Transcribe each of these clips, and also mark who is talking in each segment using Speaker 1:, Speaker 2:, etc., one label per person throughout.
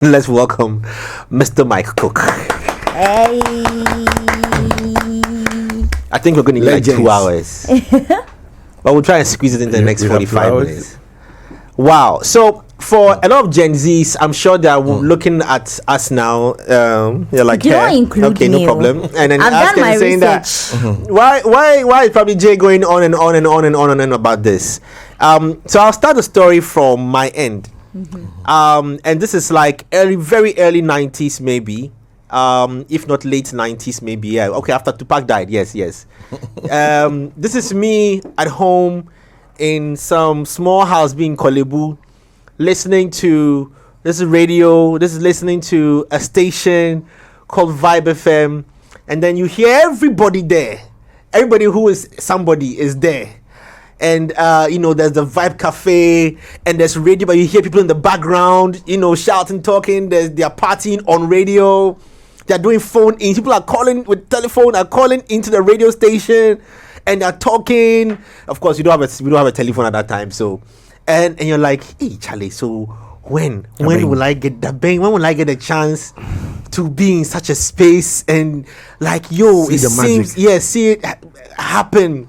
Speaker 1: Let's welcome Mr. Mike Cooke.
Speaker 2: Hey.
Speaker 1: I think we're going to need like 2 hours. But we'll try and squeeze it in the next 45 minutes. Wow. So for a lot of Gen Zs, I'm sure they're looking at us now. You're like,
Speaker 2: Do not include
Speaker 1: okay,
Speaker 2: me.
Speaker 1: no problem. And then
Speaker 2: I've done
Speaker 1: asking,
Speaker 2: my
Speaker 1: saying
Speaker 2: research.
Speaker 1: that why is probably Jay going on and on and on and on and on about this? So I'll start the story from my end. And this is like very early 90s maybe, if not late 90s maybe. Yeah, okay, after Tupac died. Yes. This is me at home in some small house being Kolebu, listening to this radio. This is listening to a station called Vibe FM, and then you hear everybody there. Everybody who is somebody is there. And there's the Vibe Cafe, and there's radio, but you hear people in the background, shouting, talking. They're partying on radio. They're doing phone in. People are calling with telephone, are calling into the radio station, and they're talking. Of course, we don't have a telephone at that time. So, and you're like, hey, Charlie. So when will I get that bang? When will I get a chance to be in such a space and like, see it happen.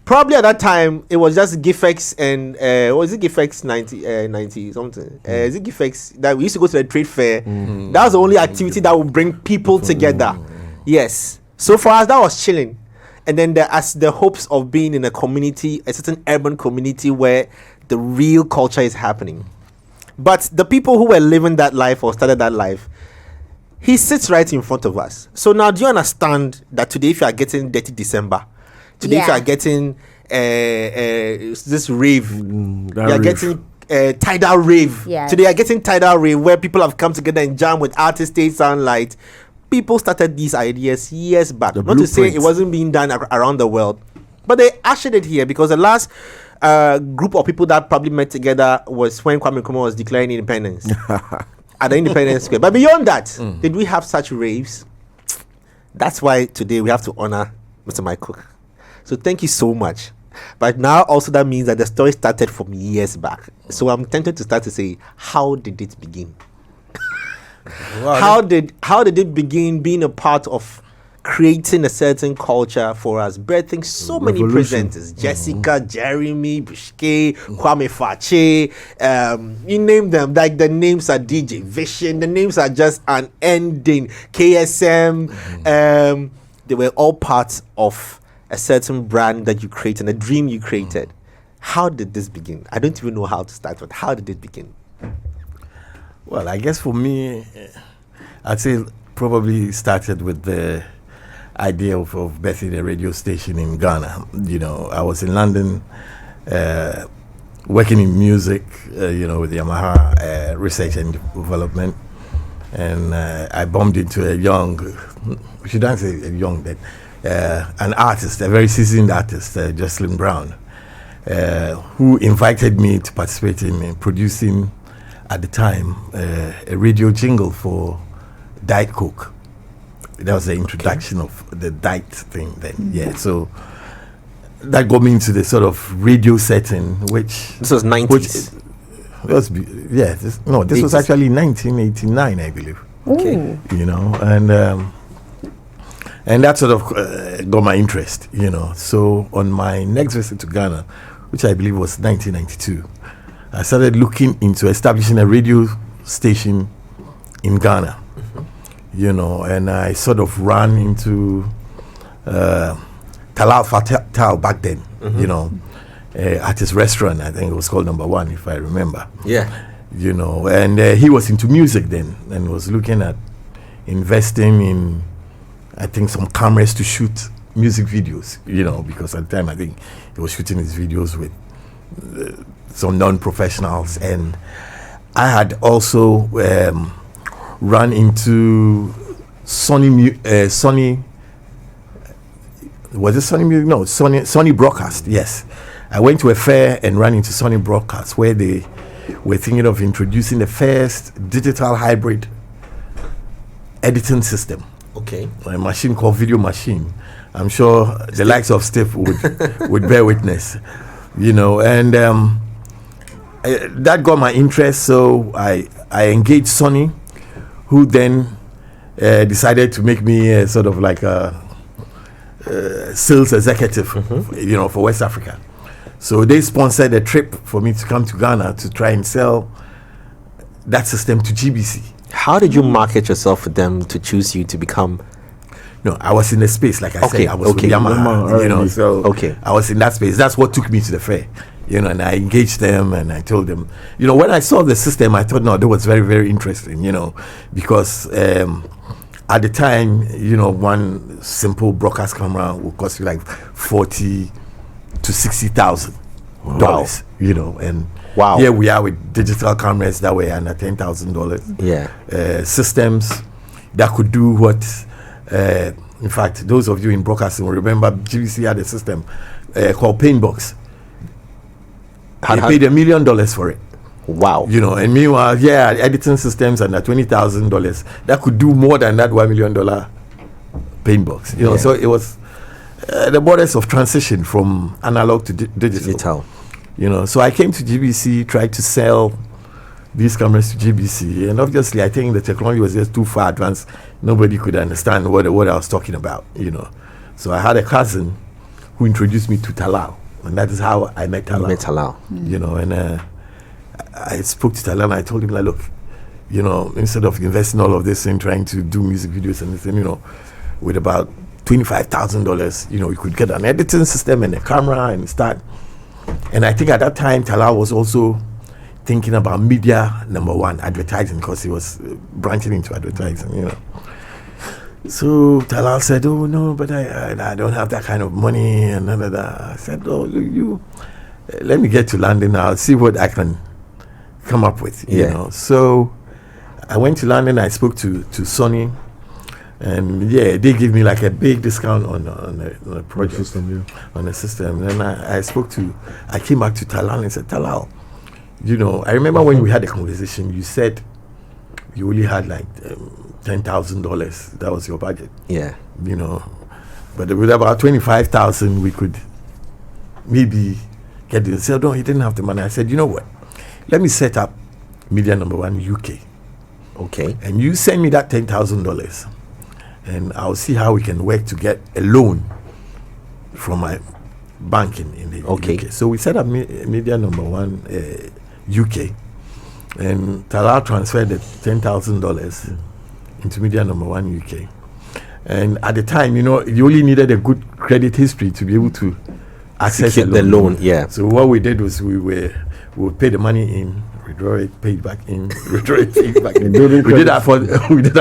Speaker 1: Probably at that time it was just Gifex and was it Gifex 90 something? Is it Gifex that we used to go to the trade fair? That was the only activity that would bring people together. Yes. So for us that was chilling. And then as the hopes of being in a community, a certain urban community where the real culture is happening. But the people who were living that life or started that life, he sits right in front of us. So now do you understand that today if you are getting Dirty December, today, if you are getting this rave, getting tidal rave.
Speaker 2: Yes.
Speaker 1: Today, you are getting tidal rave where people have come together and jam with artist stage sunlight. People started these ideas years back. Not to say it wasn't being done around the world, but they ushered it here because the last group of people that probably met together was when Kwame Nkrumah was declaring independence at the Independence Square. But beyond that, did we have such raves? That's why today we have to honor Mr. Mike Cooke. So thank you so much. But now also that means that the story started from years back. So I'm tempted to start to say, how did it begin? How did it begin being a part of creating a certain culture for us, birthing so many presenters? Jessica, Jeremy, Bushke, Kwame Fache, you name them. Like the names are DJ Vision, the names are just unending. KSM, they were all parts of a certain brand that you created, a dream you created. How did this begin? I don't even know how to start, but how did it begin?
Speaker 3: Well, I guess for me, I'd say probably started with the idea of birthing a radio station in Ghana. I was in London working in music, with Yamaha Research and Development. And I bumped into a young, we shouldn't say a young, but an artist, a very seasoned artist, Jocelyn Brown, who invited me to participate in producing, at the time, a radio jingle for Diet Coke. That was the introduction of the diet thing then. Yeah, so that got me into the sort of radio setting, which...
Speaker 1: This was 90s.
Speaker 3: This was actually 1989, I believe.
Speaker 1: Okay.
Speaker 3: And that sort of got my interest, So on my next visit to Ghana, which I believe was 1992, I started looking into establishing a radio station in Ghana, and I sort of ran into Talal Fatal back then, at his restaurant. I think it was called Number One, if I remember.
Speaker 1: Yeah.
Speaker 3: And he was into music then and was looking at investing in, I think, some cameras to shoot music videos, because at the time I think he was shooting his videos with some non-professionals. And I had also run into Sony Broadcast. Yes, I went to a fair and ran into Sony Broadcast where they were thinking of introducing the first digital hybrid editing system.
Speaker 1: Okay.
Speaker 3: A machine called Video Machine. I'm sure the likes of Steve would bear witness, and that got my interest, so I engaged Sonny, who then decided to make me sort of like a sales executive, for West Africa. So they sponsored a trip for me to come to Ghana to try and sell that system to GBC.
Speaker 1: How did you market yourself for them to choose you to become?
Speaker 3: No, I was in the space, like I said, I was with Yamaha, so I was in that space. That's what took me to the fair, and I engaged them and I told them, when I saw the system, I thought, no, that was very, very interesting, because at the time, one simple broadcast camera would cost you like $40,000 to $60,000, and here we are with digital cameras that were under $10,000.
Speaker 1: Yeah,
Speaker 3: systems that could do what. In fact, those of you in broadcasting will remember GBC had a system called Paintbox. They paid $1 million for it.
Speaker 1: Wow.
Speaker 3: And meanwhile, editing systems under $20,000 that could do more than that $1 million Paintbox. So it was the borders of transition from analog to digital. So I came to GBC, tried to sell these cameras to GBC, and obviously I think the technology was just too far advanced. Nobody could understand what I was talking about, So I had a who introduced me to Talal, and that is how I met Talal. And I spoke to Talal and I told him, like, look, instead of investing all of this in trying to do music videos and this, with about $25,000, you could get an editing system and a camera and start. And I think at that time Talal was also thinking about media number one, advertising, because he was branching into advertising, So Talal said, oh no, but I don't have that kind of money and none of that. I said, oh, you let me get to London. I'll see what I can come up with, So I went to London. I spoke to Sonny, and they gave me like a big discount on the project system, on the system. And then I came back to Talal and said, Talal, I remember when we had a conversation, you said you only had like $10,000. That was your budget.
Speaker 1: Yeah.
Speaker 3: But with about $25,000, we could maybe get it. He said, no, he didn't have the money. I said, you know what? Let me set up Media Number One UK.
Speaker 1: Okay.
Speaker 3: And you send me that $10,000, and I'll see how we can work to get a loan from my bank in the UK. So we set up Media Number One UK, and Talal transferred the $10,000 into Media Number One UK. And at the time, you only needed a good credit history to be able to access
Speaker 1: the loan. Yeah.
Speaker 3: So what we did was we would pay the money in, withdraw it, pay it back in, withdraw it, pay it back in. we did that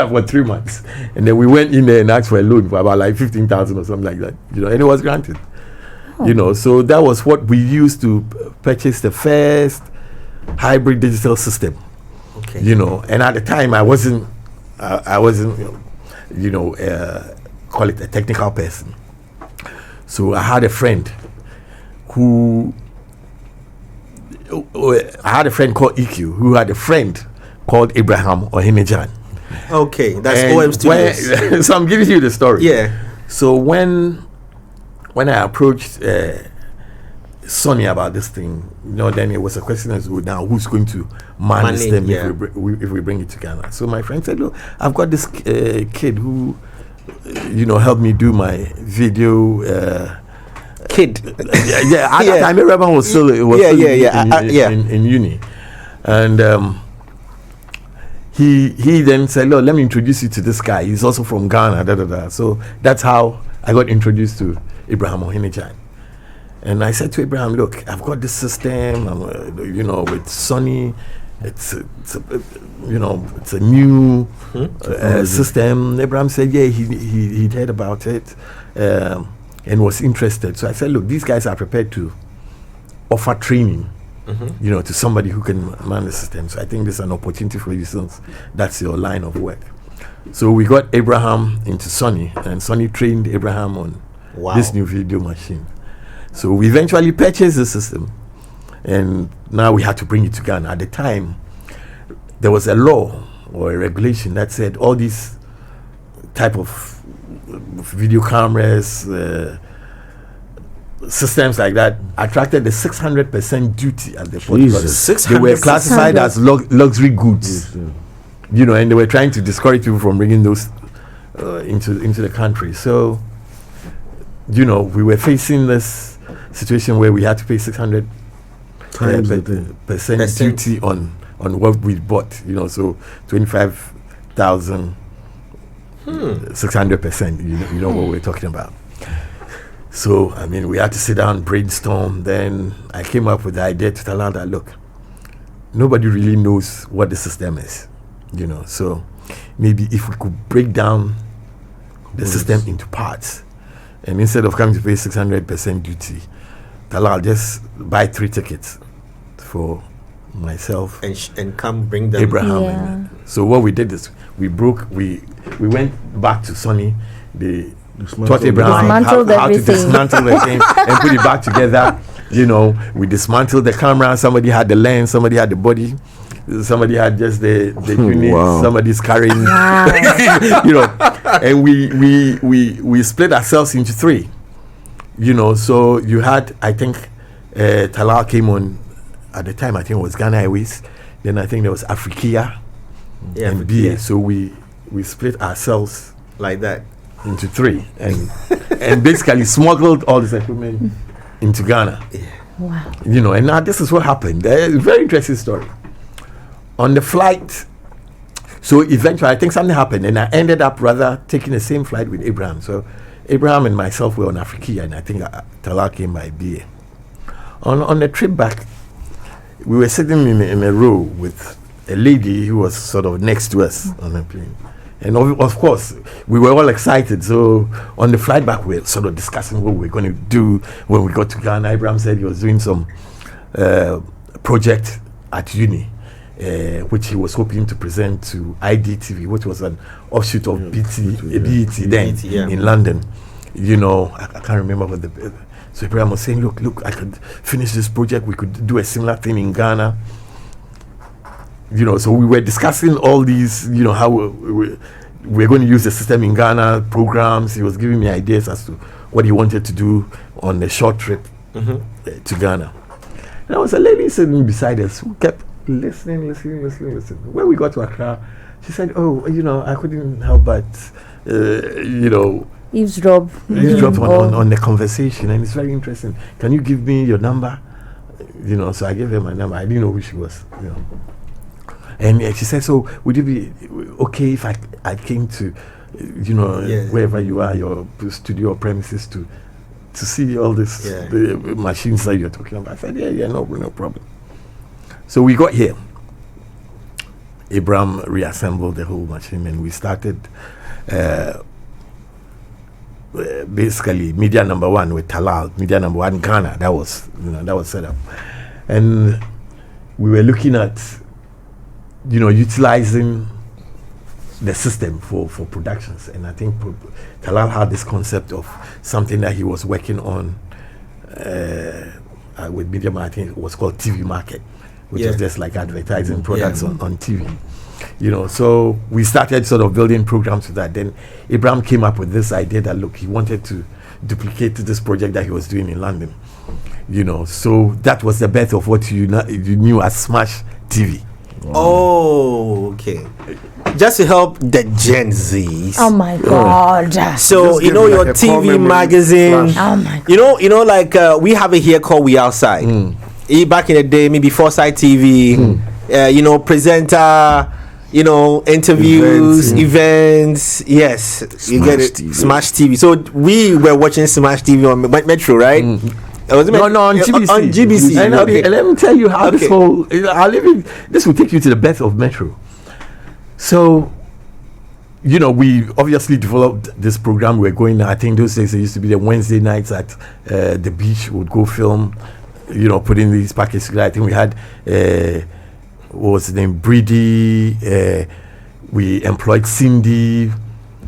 Speaker 3: for 3 months, and then we went in there and asked for a loan for about like $15,000 or something like that. And it was granted. So that was what we used to purchase the first hybrid digital system. And at the time I wasn't call it a technical person. So I had a friend called EQ, who had a friend called Abraham Ohinejan.
Speaker 1: Okay, that's OM Studios.
Speaker 3: So I'm giving you the story.
Speaker 1: Yeah.
Speaker 3: So when I approached Sonny about this thing, then it was a question as to now who's going to manage them if we bring it to Ghana. So my friend said, look, I've got this kid who helped me do my video.
Speaker 1: At
Speaker 3: that time everyone was still in uni, and he then said, look, let me introduce you to this guy. He's also from Ghana. So that's how I got introduced to Abraham Ohinejan. And I said to Abraham, look, I've got this system, with Sonny. It's a new system. Abraham said, yeah, he'd heard about it and was interested. So I said, look, these guys are prepared to offer training, to somebody who can man the system. So I think this is an opportunity for you, since that's your line of work. So we got Abraham into Sonny, and Sonny trained Abraham on this new video machine. So we eventually purchased the system, and now we had to bring it to Ghana. At the time, there was a law or a regulation that said all these type of video cameras, systems like that attracted the 600% duty at the port.
Speaker 1: Jesus.
Speaker 3: They were
Speaker 1: 600%.
Speaker 3: classified as luxury goods, you know, and they were trying to discourage people from bringing those into the country. So, you know, we were facing this situation where we had to pay 600% duty on what we bought, you know, so 25,000, 600%, you know what we're talking about. So, I mean, we had to sit down, brainstorm. Then I came up with the idea to tell her that, look, nobody really knows what the system is, you know. So maybe if we could break down the system into parts, and instead of coming to pay 600% duty, I'll just buy 3 tickets for myself
Speaker 1: and come bring them.
Speaker 3: Abraham. And so what we did is we went back to Sonny. They taught Abraham how to dismantle the thing and put it back together. You know, we dismantled the camera. Somebody had the lens, somebody had the body, somebody had just the unit, somebody's carrying you know, and we split ourselves into 3. You know, so you had, I think Talal came on at the time, I think it was Ghana Airways, then I think there was Africa and BA. So we split ourselves
Speaker 1: like that
Speaker 3: into 3 and basically smuggled all this equipment into Ghana.
Speaker 2: Wow.
Speaker 3: You know, and now this is what happened. It's a very interesting story. On the flight, so eventually I think something happened and I ended up rather taking the same flight with Abraham. So Abraham and myself were on Africa and I think Talal came by BA. On the trip back, we were sitting in a row with a lady who was sort of next to us on the plane. And of course, we were all excited. So on the flight back, we were sort of discussing what we were going to do when we got to Ghana. Abraham said he was doing some project at uni, which he was hoping to present to IDTV, which was an offshoot of BET then in London. You know, I can't remember what the... So Abraham was saying, look, I could finish this project. We could do a similar thing in Ghana. You know, so we were discussing all these, you know, how we're going to use the system in Ghana, programs. He was giving me ideas as to what he wanted to do on a short trip to Ghana. And there was a lady sitting beside us who kept listening. When we got to Accra, she said, oh, you know, I couldn't help but, you know,
Speaker 2: eavesdrop
Speaker 3: on the conversation. And it's very interesting. Can you give me your number? You know, so I gave her my number. I didn't know who she was, you know. And she said, so would you be okay if I came to, you know, wherever you are, your studio or premises to see all this, the machines that you're talking about? I said, no problem. So we got here. Abraham reassembled the whole machine and we started basically media number 1 with Talal, media number 1 Ghana. That was set up. And we were looking at, you know, utilizing the system for productions. And I think Talal had this concept of something that he was working on with Media, I think it was called TV Market, which is just like advertising products on TV. You know, so we started sort of building programs with that. Then Abraham came up with this idea that, look, he wanted to duplicate this project that he was doing in London. You know, so that was the birth of what you knew as Smash TV.
Speaker 1: Wow. Oh, okay. Just to help the Gen Zs.
Speaker 2: Oh my God!
Speaker 1: So you know your like TV magazine.
Speaker 2: Oh my God!
Speaker 1: You know, like we have it here called We Outside. Back in the day, maybe Foresight TV. You know, presenter. You know, interviews, events. Yes, you get it.
Speaker 3: TV.
Speaker 1: Smash TV. So we were watching Smash TV on Metro, right?
Speaker 3: No, on GBC.
Speaker 1: On GBC.
Speaker 3: And let me tell you how this whole... This will take you to the birth of Metro. So, you know, we obviously developed this program. We're going... I think those days, it used to be the Wednesday nights at the beach. We would go film, you know, put in these packages. I think we had... what was his name? Breedy. We employed Cindy.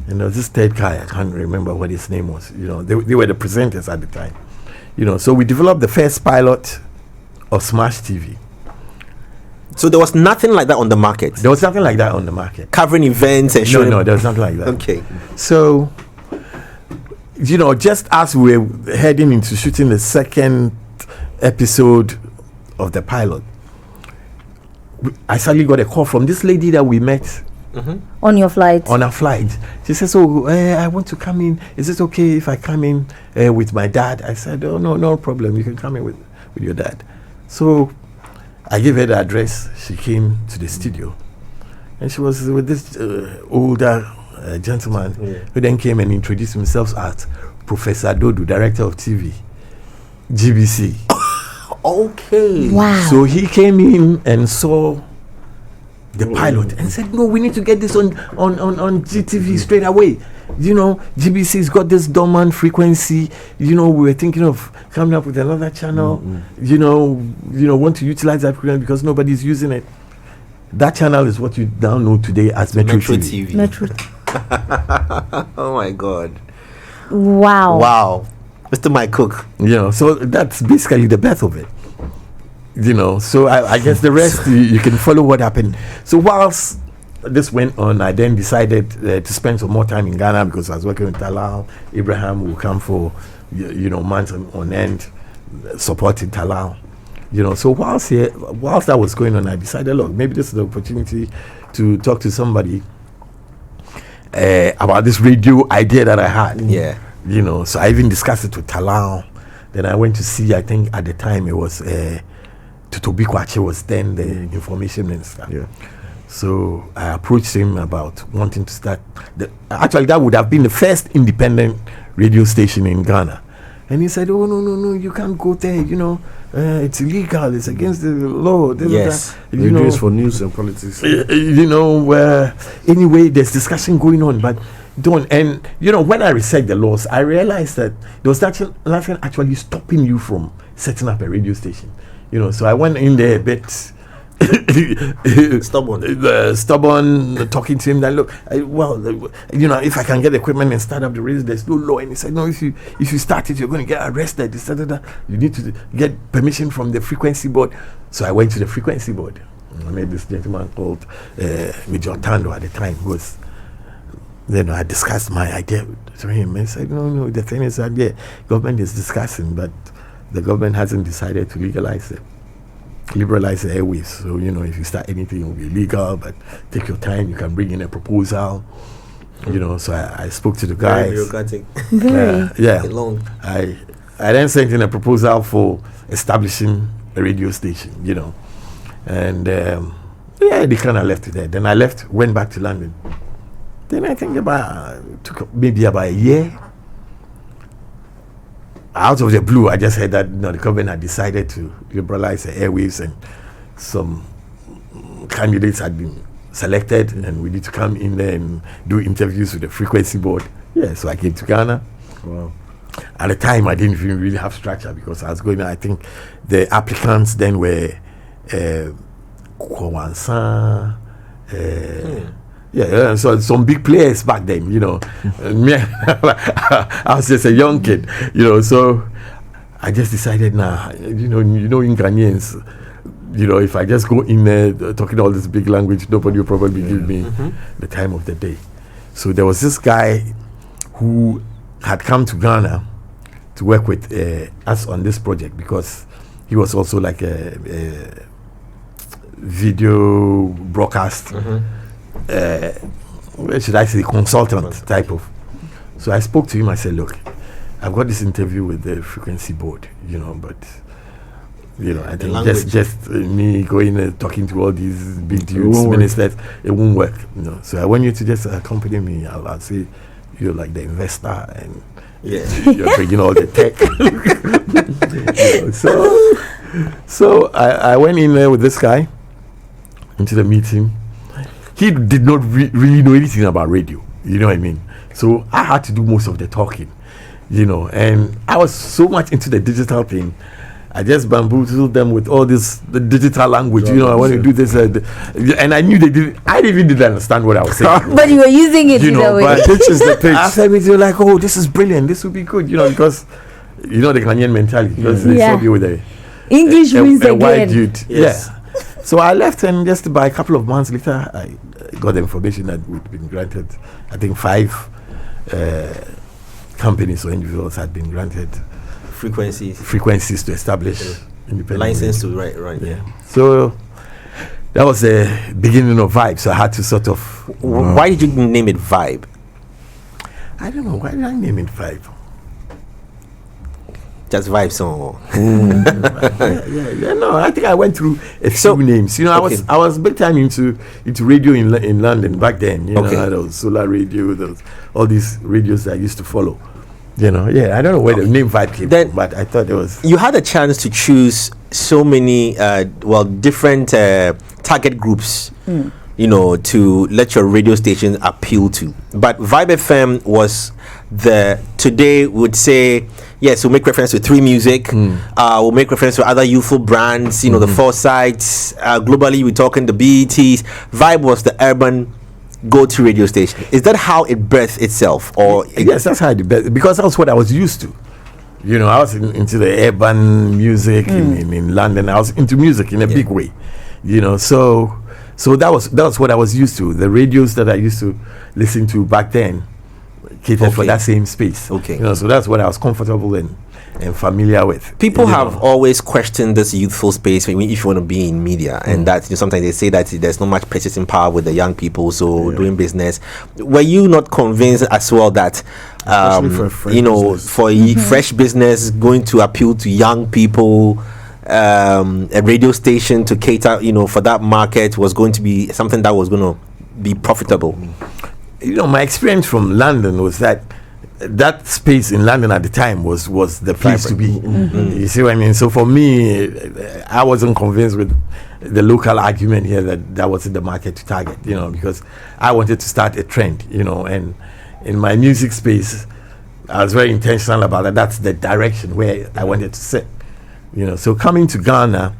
Speaker 3: And there was this third guy. I can't remember what his name was. You know, they were the presenters at the time. You know, so we developed the first pilot of Smash TV.
Speaker 1: So there was nothing like that on the market?
Speaker 3: There was nothing like that on the market.
Speaker 1: Covering events and showing...
Speaker 3: No, there was nothing like that.
Speaker 1: Okay.
Speaker 3: So, just as we were heading into shooting the second episode of the pilot, I suddenly got a call from this lady that we met
Speaker 2: On your flight.
Speaker 3: on a flight. She says, "Oh, I want to come in. Is it okay if I come in with my dad?" I said, "Oh, no problem. You can come in with your dad." So I gave her the address. She came to the studio, and she was with this older gentleman who then came and introduced himself as Professor Dodu, director of TV, GBC.
Speaker 1: Okay.
Speaker 2: Wow.
Speaker 3: So he came in and saw the pilot and said, "No, we need to get this on GTV straight away. GBC's got this dormant frequency. We were thinking of coming up with another channel. Want to utilize that frequency because nobody's using it. That channel is what you now know today as Metro TV.
Speaker 2: Metro.
Speaker 1: Oh my God.
Speaker 2: Wow.
Speaker 1: Wow. Mr. Mike Cooke.
Speaker 3: So that's basically the birth of it. So I guess the rest you can follow what happened. So whilst this went on, I then decided to spend some more time in Ghana because I was working with Talal. Abraham will come for months on end supporting Talal. So whilst that was going on, I decided, look, maybe this is the opportunity to talk to somebody about this radio idea that I had.
Speaker 1: Yeah.
Speaker 3: So I even discussed it with Talal. Then I went to see, I think at the time it was Tutobi Kwache was then the information minister.
Speaker 4: Yeah.
Speaker 3: So I approached him about wanting to start. Actually, that would have been the first independent radio station in Ghana. And he said, "Oh, no, you can't go there. It's illegal. It's against the law."
Speaker 1: Yes.
Speaker 4: Radio is for news and politics.
Speaker 3: Anyway, there's discussion going on, but don't. And when I researched the laws, I realized that there was nothing actually stopping you from setting up a radio station. So I went in there a bit stubborn, talking to him that, look, if I can get equipment and start up the radio, there's no law. And he said, no, if you start it, you're going to get arrested. You need to get permission from the frequency board. So I went to the frequency board. I met this gentleman called Major Tando at the time. I discussed my idea to him and said, no, the thing is that government is discussing, but the government hasn't decided to liberalize the airwaves. So, if you start anything, it will be legal, but take your time. You can bring in a proposal. So I spoke to the guys.
Speaker 1: Very bureaucratic.
Speaker 3: Yeah.
Speaker 1: Long.
Speaker 3: I then sent in a proposal for establishing a radio station, And, they kind of left it there. Then I went back to London. Then I think took maybe about a year. Out of the blue, I just heard that the government had decided to liberalize the airwaves and some candidates had been selected and we need to come in there and do interviews with the frequency board. Yeah, so I came to Ghana.
Speaker 4: Wow.
Speaker 3: At the time, I didn't even really have structure because I was going. I think the applicants then were Kwawansa. So some big players back then, And me, I was just a young kid, So I just decided, in Ghanaians, if I just go in there talking all this big language, nobody will probably give me the time of the day. So there was this guy who had come to Ghana to work with us on this project because he was also like a video broadcast. Should I say consultant type of. So I spoke to him. I said, look, I've got this interview with the frequency board, but I think just me going talking to all these big dudes, ministers, it won't work. So I want you to just accompany me. I'll say you're like the investor and you're bringing all the tech. So I went in there with this guy into the meeting. He did not really know anything about radio, you know what I mean? So I had to do most of the talking, and I was so much into the digital thing. I just bamboozled them with all the digital language, I want to do this. And I knew I didn't understand what I was saying.
Speaker 2: But you were using it either way.
Speaker 3: But pitch is the pitch. After me, they were like, oh, this is brilliant. This will be good, because, the Ghanaian mentality. Because they saw me with
Speaker 2: English means
Speaker 3: a
Speaker 2: again.
Speaker 3: white dude.
Speaker 1: Yes.
Speaker 3: Yeah. So I left, and just by a couple of months later, I got the information that we'd been granted, I think 5 companies or individuals had been granted frequencies to establish independent
Speaker 1: license
Speaker 3: radio.
Speaker 1: to right.
Speaker 3: Yeah. So that was the beginning of Vibe. So I had to sort of.
Speaker 1: Why did you name it Vibe?
Speaker 3: I don't know. Why did I name it Vibe?
Speaker 1: Just Vibe song.
Speaker 3: Yeah. No, I think I went through a few names. You know, I was big time into radio in London back then. You know, those Solar Radio, all these radios that I used to follow. You know, I don't know where the name Vibe came from, but I thought it was.
Speaker 1: You had a chance to choose so many, different target groups. You know, to let your radio station appeal to. But Vibe FM was today would say, yes, we'll make reference to 3 Music. We'll make reference to other youthful brands, you know, the Foresights. Globally, we're talking the BETs. Vibe was the urban go-to radio station. Is that how it birthed itself? Or
Speaker 3: yes, that's how it birthed, because that's what I was used to. You know, I was into the urban music in London. I was into music in a big way. You know, so that was what I was used to. The radios that I used to listen to back then catered for that same space.
Speaker 1: Okay.
Speaker 3: You know, so that's what I was comfortable and familiar with.
Speaker 1: People have always questioned this youthful space if you want to be in media, and that sometimes they say that there's not much purchasing power with the young people, so doing business. Were you not convinced as well that for fresh business going to appeal to young people, a radio station to cater, for that market was going to be something that was going to be profitable?
Speaker 3: You know, my experience from London was that space in London at the time was the place to be. You see what I mean? So for me, I wasn't convinced with the local argument here that wasn't the market to target, because I wanted to start a trend, and in my music space, I was very intentional about that. That's the direction where I wanted to sit, So coming to Ghana,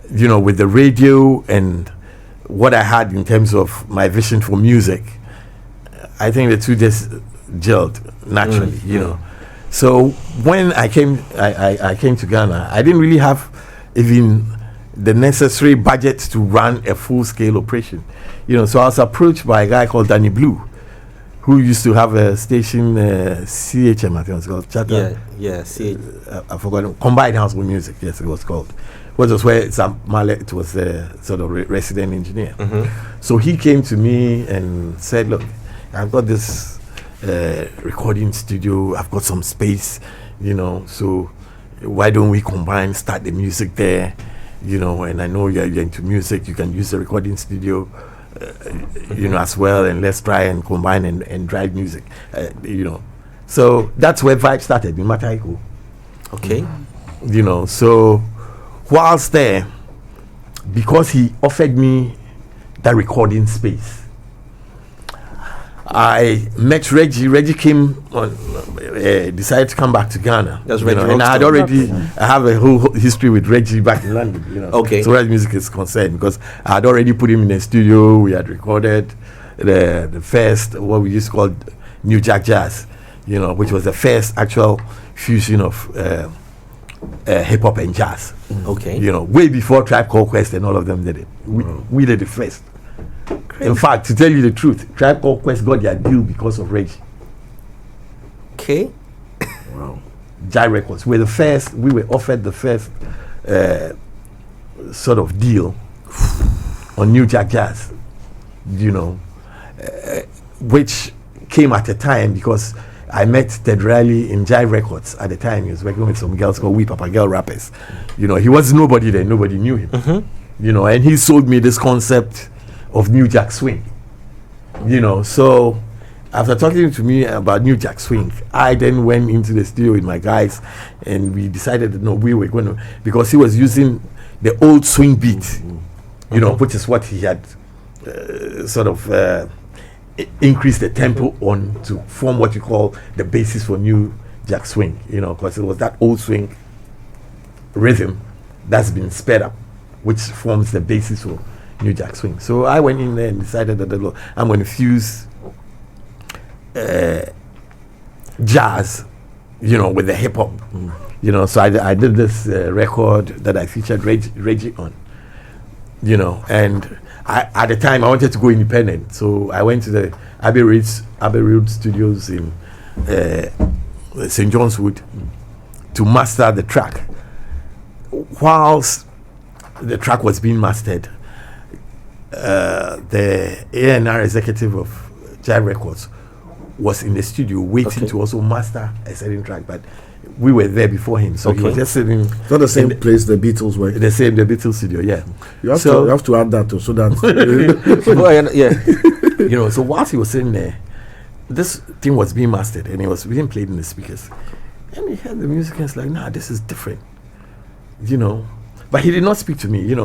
Speaker 3: with the radio and what I had in terms of my vision for music, I think the two just gelled naturally, So when I came to Ghana, I didn't really have even the necessary budget to run a full-scale operation, So I was approached by a guy called Danny Blue, who used to have a station, CHM, I think it was called. I forgot. Combined Household Music, yes, it was called. Which was where Sam Mallet was the sort of resident engineer. So he came to me and said, "Look, I've got this recording studio. I've got some space, so why don't we start the music there, and I know you're into music. You can use the recording studio, as well, and let's try and combine and drive music, So that's where Vibe started in Mataiko.
Speaker 1: Okay.
Speaker 3: So whilst there, because he offered me that recording space, I met Reggie. Reggie came on, decided to come back to Ghana.
Speaker 1: That's Reggie.
Speaker 3: And I have a whole history with Reggie back in London.
Speaker 1: Okay.
Speaker 3: So where music is concerned, because I had already put him in a studio. We had recorded the first, what we used to call New Jack Jazz, which was the first actual fusion of hip hop and jazz.
Speaker 1: Okay.
Speaker 3: Way before Tribe Called Quest and all of them did it. We did it first. Crazy. In fact, to tell you the truth, Tribe Called Quest got their deal because of Reggie.
Speaker 1: Okay.
Speaker 3: Wow. Jai Records. We were offered the first sort of deal on New Jack Jazz, which came at a time because I met Ted Riley in Jai Records at the time. He was working with some girls called We Papa Girl rappers. He was nobody then, nobody knew him. And he sold me this concept of New Jack Swing, so after talking to me about New Jack Swing, I then went into the studio with my guys and we decided that we were going to, because he was using the old swing beat, which is what he had sort of increased the tempo on to form what you call the basis for New Jack Swing, because it was that old swing rhythm that's been sped up, which forms the basis for New Jack Swing. So I went in there and decided that I'm going to fuse jazz, with the hip hop. So I did this record that I featured Reggie on, and at the time I wanted to go independent. So I went to the Abbey Road Studios in St. John's Wood to master the track. Whilst the track was being mastered, the A&R executive of Jive Records was in the studio waiting to also master a certain track, but we were there before him, so he was just sitting.
Speaker 4: It's not the same place the Beatles were.
Speaker 3: The Beatles studio, yeah.
Speaker 4: You have to add that too, so that
Speaker 3: So whilst he was sitting there, this thing was being mastered and it was being played in the speakers, and he heard the music and it's like, nah, this is different, But he did not speak to me,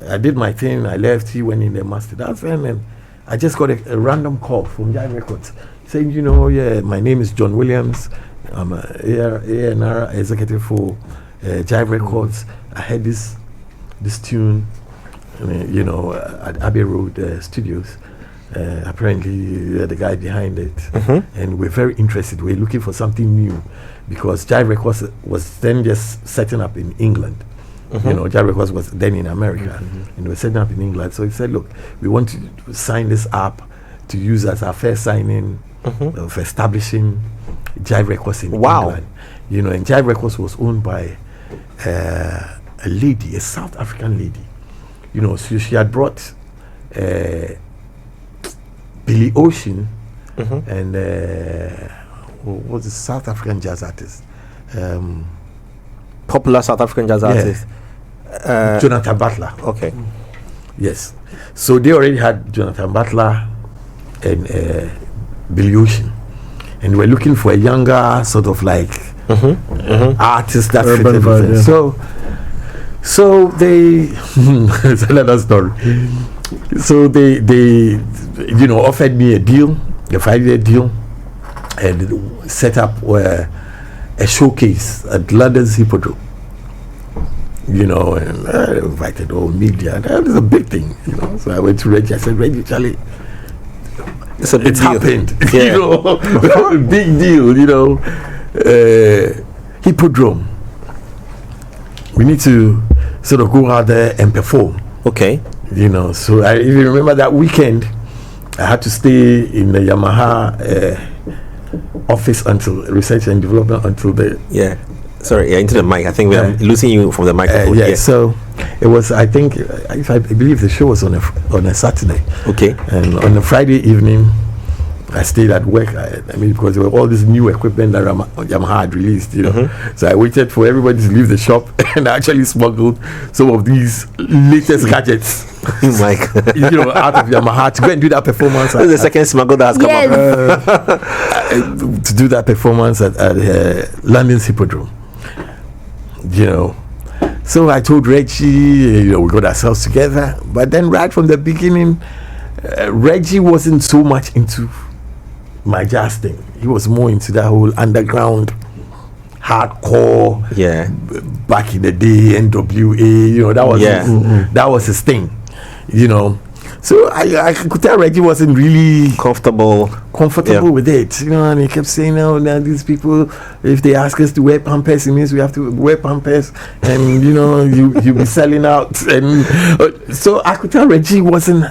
Speaker 3: I did my thing, I left, he went in there, mastered that, and then I just got a random call from Jive Records saying, my name is John Williams, I'm a A&R executive for Jive Records. I had this tune, at Abbey Road Studios. Apparently, the guy behind it, and we're very interested. We're looking for something new because Jive Records was then just setting up in England. Jive Records was then in America, and we're setting up in England. So he said, "Look, we want to sign this up to use as our first signing of establishing Jive Records in England." And Jive Records was owned by a lady, a South African lady. So she had brought Billy Ocean and what was the South African jazz artist?
Speaker 1: Popular South African jazz artist.
Speaker 3: Jonathan Butler.
Speaker 1: Okay.
Speaker 3: Yes. So they already had Jonathan Butler and Billy Ocean, and we're looking for a younger sort of like artist that fit everything. So they it's another story. So they offered me a deal, a 5-year deal, and set up a showcase at London's Hippodrome. And I invited all media. And that was a big thing, So I went to Reggie. I said, Reggie, Charlie, it's happened. Big deal, Hippodrome. We need to sort of go out there and perform.
Speaker 1: Okay.
Speaker 3: So I even remember that weekend I had to stay in the Yamaha office until research and development until the
Speaker 1: into the mic. I think we're losing you from the microphone.
Speaker 3: So it was, I think, I believe the show was on a Saturday.
Speaker 1: Okay.
Speaker 3: And on a Friday evening I stayed at work. Because there were all this new equipment that Yamaha had released, So I waited for everybody to leave the shop, and I actually smuggled some of these latest gadgets, out of Yamaha to go and do that performance.
Speaker 1: This is the second smuggle that has come up.
Speaker 3: To do that performance at London's Hippodrome. So I told Reggie, we got ourselves together. But then right from the beginning, Reggie wasn't so much into my jazz thing. He was more into that whole underground hardcore. Back in the day, NWA. That was his thing. So I could tell Reggie wasn't really comfortable with it. And he kept saying, "No, now these people, if they ask us to wear pampers, it means we have to wear pampers, and you'll be selling out." And so I could tell Reggie wasn't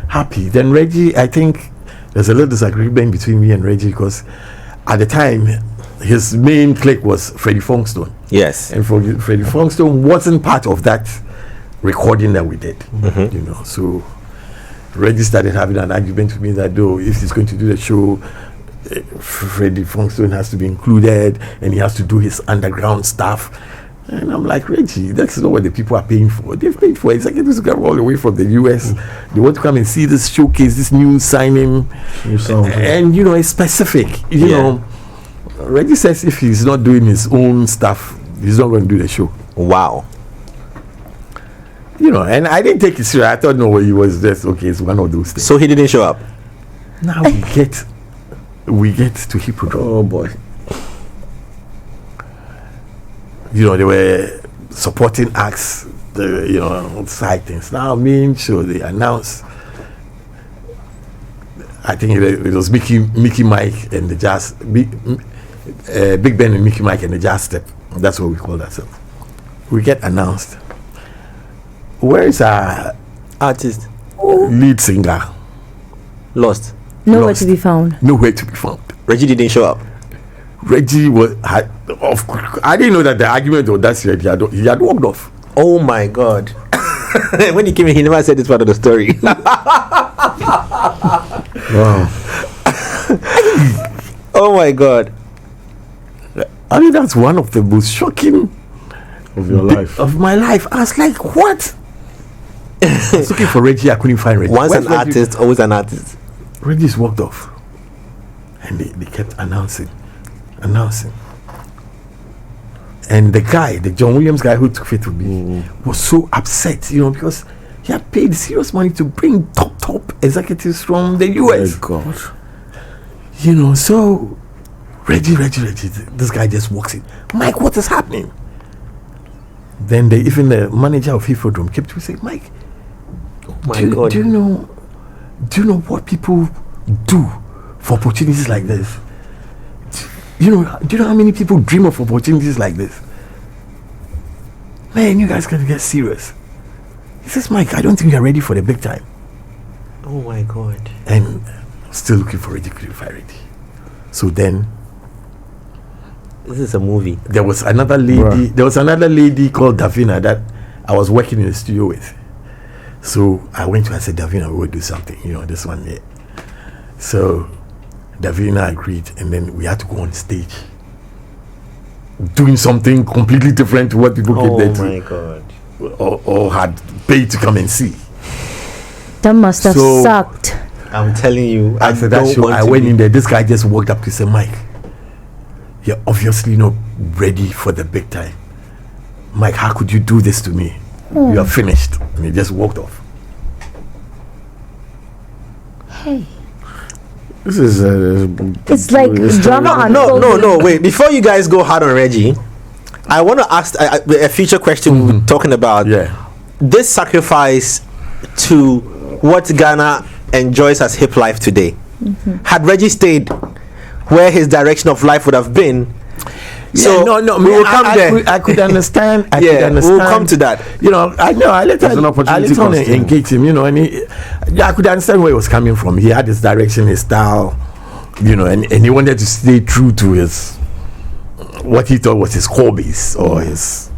Speaker 3: happy. Then Reggie, I think there's a little disagreement between me and Reggie because at the time his main clique was Freddie Funkstone.
Speaker 1: Yes.
Speaker 3: And Freddie Funkstone wasn't part of that recording that we did. So Reggie started having an argument with me that if he's going to do the show, Freddie Funkstone has to be included and he has to do his underground stuff. And I'm like, Reggie, that's not what the people are paying for. They've paid for executives to come all the way from the US. They want to come and see this showcase, this new signing. And it's specific. Reggie says if he's not doing his own stuff, he's not going to do the show.
Speaker 1: Wow.
Speaker 3: And I didn't take it serious. I thought, no, he was just, it's one of those things.
Speaker 1: So he didn't show up?
Speaker 3: Now we get to Hippodrome.
Speaker 4: Oh, boy.
Speaker 3: They were supporting acts, side things. Now, so they announced, I think it was Mickey Mike and the Jazz, Big Ben and Mickey Mike and the Jazz Step. That's what we call ourselves. We get announced. Where is our
Speaker 1: artist?
Speaker 3: Lead singer?
Speaker 1: Lost.
Speaker 2: Nowhere to be found.
Speaker 3: Nowhere to be found.
Speaker 1: Reggie didn't show up.
Speaker 3: Reggie I didn't know that the argument was that serious. He had walked off.
Speaker 1: Oh my God. When he came in, he never said this part of the story.
Speaker 3: Wow.
Speaker 1: Oh my God.
Speaker 3: I mean, that's one of the most shocking
Speaker 4: Of your life.
Speaker 3: of my life. I was like, what? I was looking for Reggie. I couldn't find Reggie.
Speaker 1: Once
Speaker 3: Where's
Speaker 1: an
Speaker 3: Reggie?
Speaker 1: artist, always an artist.
Speaker 3: Reggie's walked off. And they kept announcing. And the guy, the John Williams guy who took Faith with me, was so upset, because he had paid serious money to bring top executives from the US.
Speaker 4: Oh God.
Speaker 3: So Reggie, this guy just walks in. Mike, what is happening? Then even the manager of Hippodrome kept to say, Mike,
Speaker 1: My God.
Speaker 3: do you know what people do for opportunities like this? Do you know how many people dream of opportunities like this? Man, you guys can get serious. He says, Mike, I don't think you're ready for the big time.
Speaker 1: Oh my God.
Speaker 3: And still looking for Reggie, couldn't find Reggie. So then
Speaker 1: This is a movie.
Speaker 3: there was another lady called Davina that I was working in the studio with. So I went to her and said, Davina, we will do something, this one here. So Davina agreed, and then we had to go on stage doing something completely different to what people came there
Speaker 1: Oh my
Speaker 3: to
Speaker 1: God.
Speaker 3: or had paid to come and see.
Speaker 2: That must have
Speaker 3: So-
Speaker 2: sucked.
Speaker 1: I'm telling you.
Speaker 3: After that show, I went in there. This guy just walked up to say, Mike, you're obviously not ready for the big time. Mike, how could you do this to me? You are finished. And he just walked off.
Speaker 2: Hey.
Speaker 4: This is
Speaker 2: It's like drama
Speaker 1: No, wait. Before you guys go hard on Reggie, I want to ask a future question we were talking about.
Speaker 3: Yeah.
Speaker 1: This sacrifice to what Ghana enjoys as Hiplife today. Had Reggie stayed where his direction of life would have been, so
Speaker 3: no,
Speaker 1: we will come there.
Speaker 3: I could understand. I
Speaker 1: Yeah,
Speaker 3: could understand.
Speaker 1: we'll come to that.
Speaker 3: I let
Speaker 4: There's an
Speaker 3: her
Speaker 4: opportunity cost, yeah.
Speaker 3: engage him. And I could understand where he was coming from. He had his direction, his style, and he wanted to stay true to his what he thought was his core base or his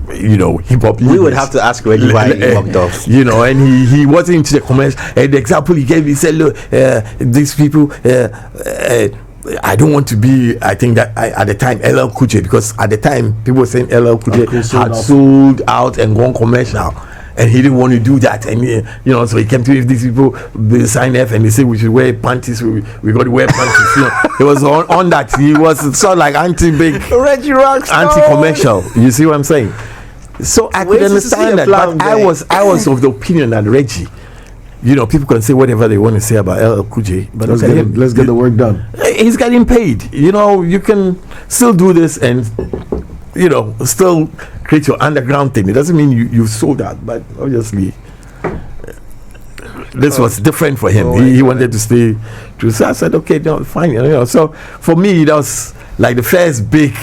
Speaker 3: hip hop.
Speaker 1: We would have to ask Reggie why he walked off.
Speaker 3: And he wasn't into the commercial. And the example he gave, he said, look, these people, I don't want to be, I think that at the time, LL Cool J, because at the time, people were saying LL Cool J had sold out and gone commercial. And he didn't want to do that. And, so he came to these people, they signed F and they said we should wear panties. We got to wear panties. It was on that. He was sort of like anti-big,
Speaker 1: Reggie Rockstar.
Speaker 3: anti-commercial. You see what I'm saying? So I could understand that, but I was of the opinion that Reggie, people can say whatever they want to say about LL Cool J, but
Speaker 4: let's get the work done.
Speaker 3: He's getting paid. You can still do this and still create your underground thing. It doesn't mean you sold out, but obviously this was different for him. He wanted to stay true. So I said, okay, no, fine. So for me, that was like the first big,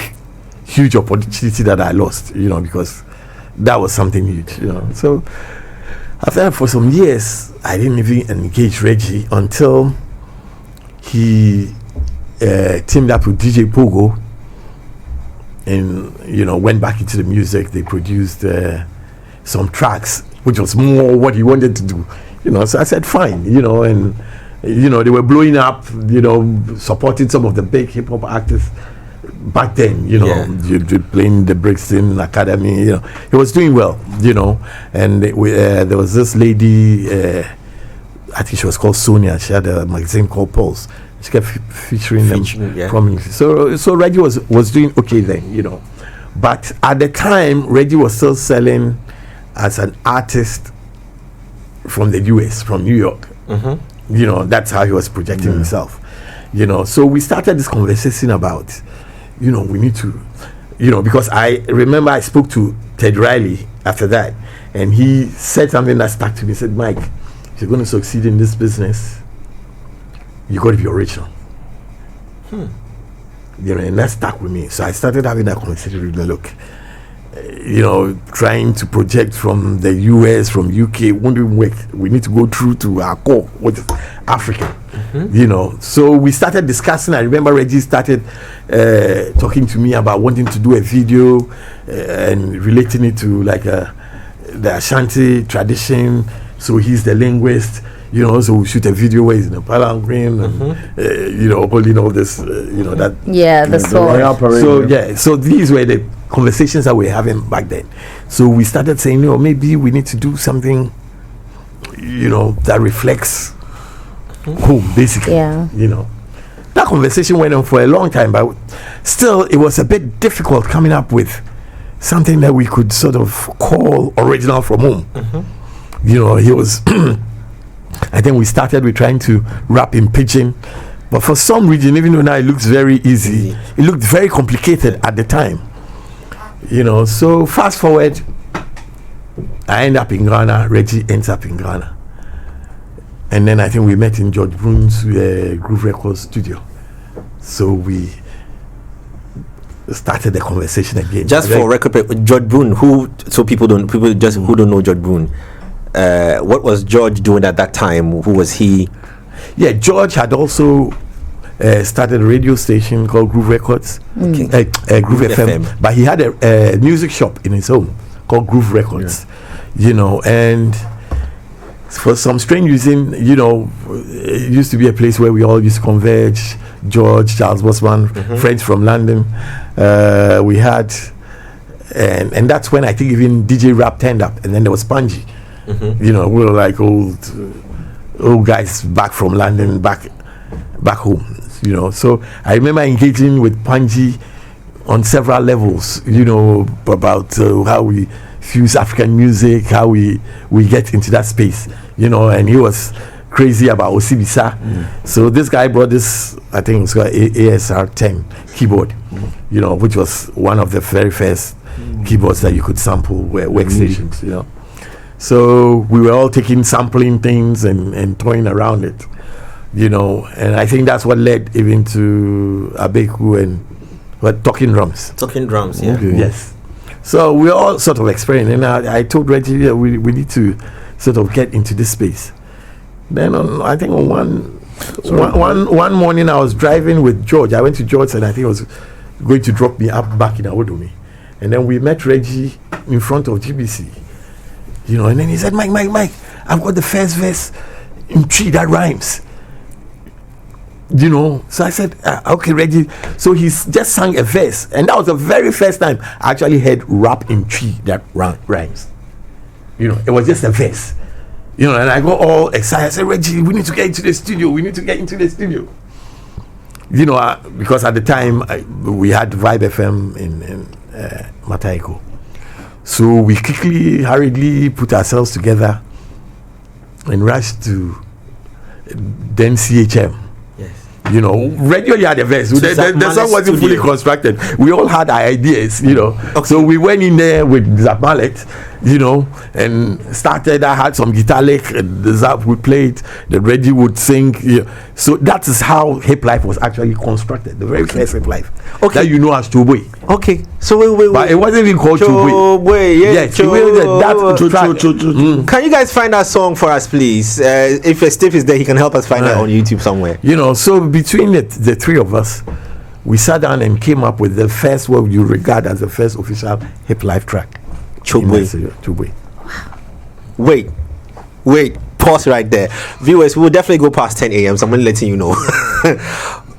Speaker 3: huge opportunity that I lost. Because that was something huge. So after that, for some years, I didn't even engage Reggie until he teamed up with DJ Pogo and went back into the music. They produced some tracks, which was more what he wanted to do. So I said fine, and they were blowing up, supporting some of the big hip hop artists back then. You're playing the Brixton Academy. He was doing well. And there was this lady, I think she was called Sonia. She had a magazine called Pulse. She kept featuring them prominently. So Reggie was doing okay then, But at the time, Reggie was still selling as an artist from the US, from New York. That's how he was projecting himself. So we started this conversation about, we need to, because I remember I spoke to Ted Riley after that, and he said something that stuck to me. He said, Mike, if you're going to succeed in this business, you got to be original. And that stuck with me. So I started having that conversation with him. Look, trying to project from the US, from UK, wouldn't work. We need to go through to our core, which is African. So we started discussing. I remember Reggie started talking to me about wanting to do a video and relating it to like the Ashanti tradition. So he's the linguist, so we shoot a video where he's in a palanquin and holding all this, that.
Speaker 2: Yeah, the
Speaker 4: royal parade.
Speaker 3: So these were the conversations that we were having back then. So we started saying, maybe we need to do something, that reflects home, basically.
Speaker 2: Yeah.
Speaker 3: That conversation went on for a long time, but still it was a bit difficult coming up with something that we could sort of call original from home. He was I think we started with trying to rap in pidgin, but for some reason, even though now it looks very easy, it looked very complicated at the time. So fast forward, I end up in Ghana, Reggie ends up in Ghana. And then I think we met in George Brown's Groove Records studio. So we started the conversation again.
Speaker 1: Just for record, George Brown, who don't know George Brown, what was George doing at that time? Who was he?
Speaker 3: Yeah, George had also started a radio station called Groove Records, Groove FM. But he had a music shop in his home called Groove Records, and for some strange reason, it used to be a place where we all used to converge. George, Charles Bosman, friends from London. We had, and that's when I think even DJ Rap turned up, and then there was Spongy. We were like old guys back from London, back home. So I remember engaging with Panji on several levels. About how we fuse African music, how we get into that space. And he was crazy about Osibisa. So this guy brought this, I think it's called ASR 10 keyboard, which was one of the very first keyboards that you could sample workstations. So we were all taking sampling things and toying around it, and I think that's what led even to Abeku and Talking Drums.
Speaker 1: Talking Drums, yeah.
Speaker 3: Okay. Yes. So we all sort of experimenting, and I told Reggie, we need to sort of get into this space. Then I think on one morning I was driving with George. I went to George and I think he was going to drop me up back in Awodomi. And then we met Reggie in front of GBC. And then he said, Mike, I've got the first verse in tree that rhymes. So I said, okay, Reggie. So he's just sang a verse, and that was the very first time I actually heard rap in tree that rhymes. It was just a verse. And I got all excited. I said, Reggie, we need to get into the studio. Because at the time we had Vibe FM in Mataiko. So we quickly, hurriedly put ourselves together and rushed to then CHM.
Speaker 1: Yes.
Speaker 3: Regularly had a verse. The song wasn't fully constructed. We all had ideas, Okay. So we went in there with Zap Mallet, and started. I had some guitar lick, and the Zap would play it, the Reggie would sing. So that is how Hiplife was actually constructed, the very first Hiplife.
Speaker 1: Okay.
Speaker 3: That as Chobwe.
Speaker 1: Okay. So wait.
Speaker 3: But it wasn't even called Chobwe.
Speaker 1: Yes,
Speaker 3: Chobwe.
Speaker 1: Can you guys find that song for us, please? If Steve is there, he can help us find it on YouTube somewhere.
Speaker 3: So between the three of us, we sat down and came up with the first, what you regard as the first official Hiplife track. Chobwe.
Speaker 1: Wait, pause right there. Viewers, we will definitely go past 10 a.m. So I'm going to let you know.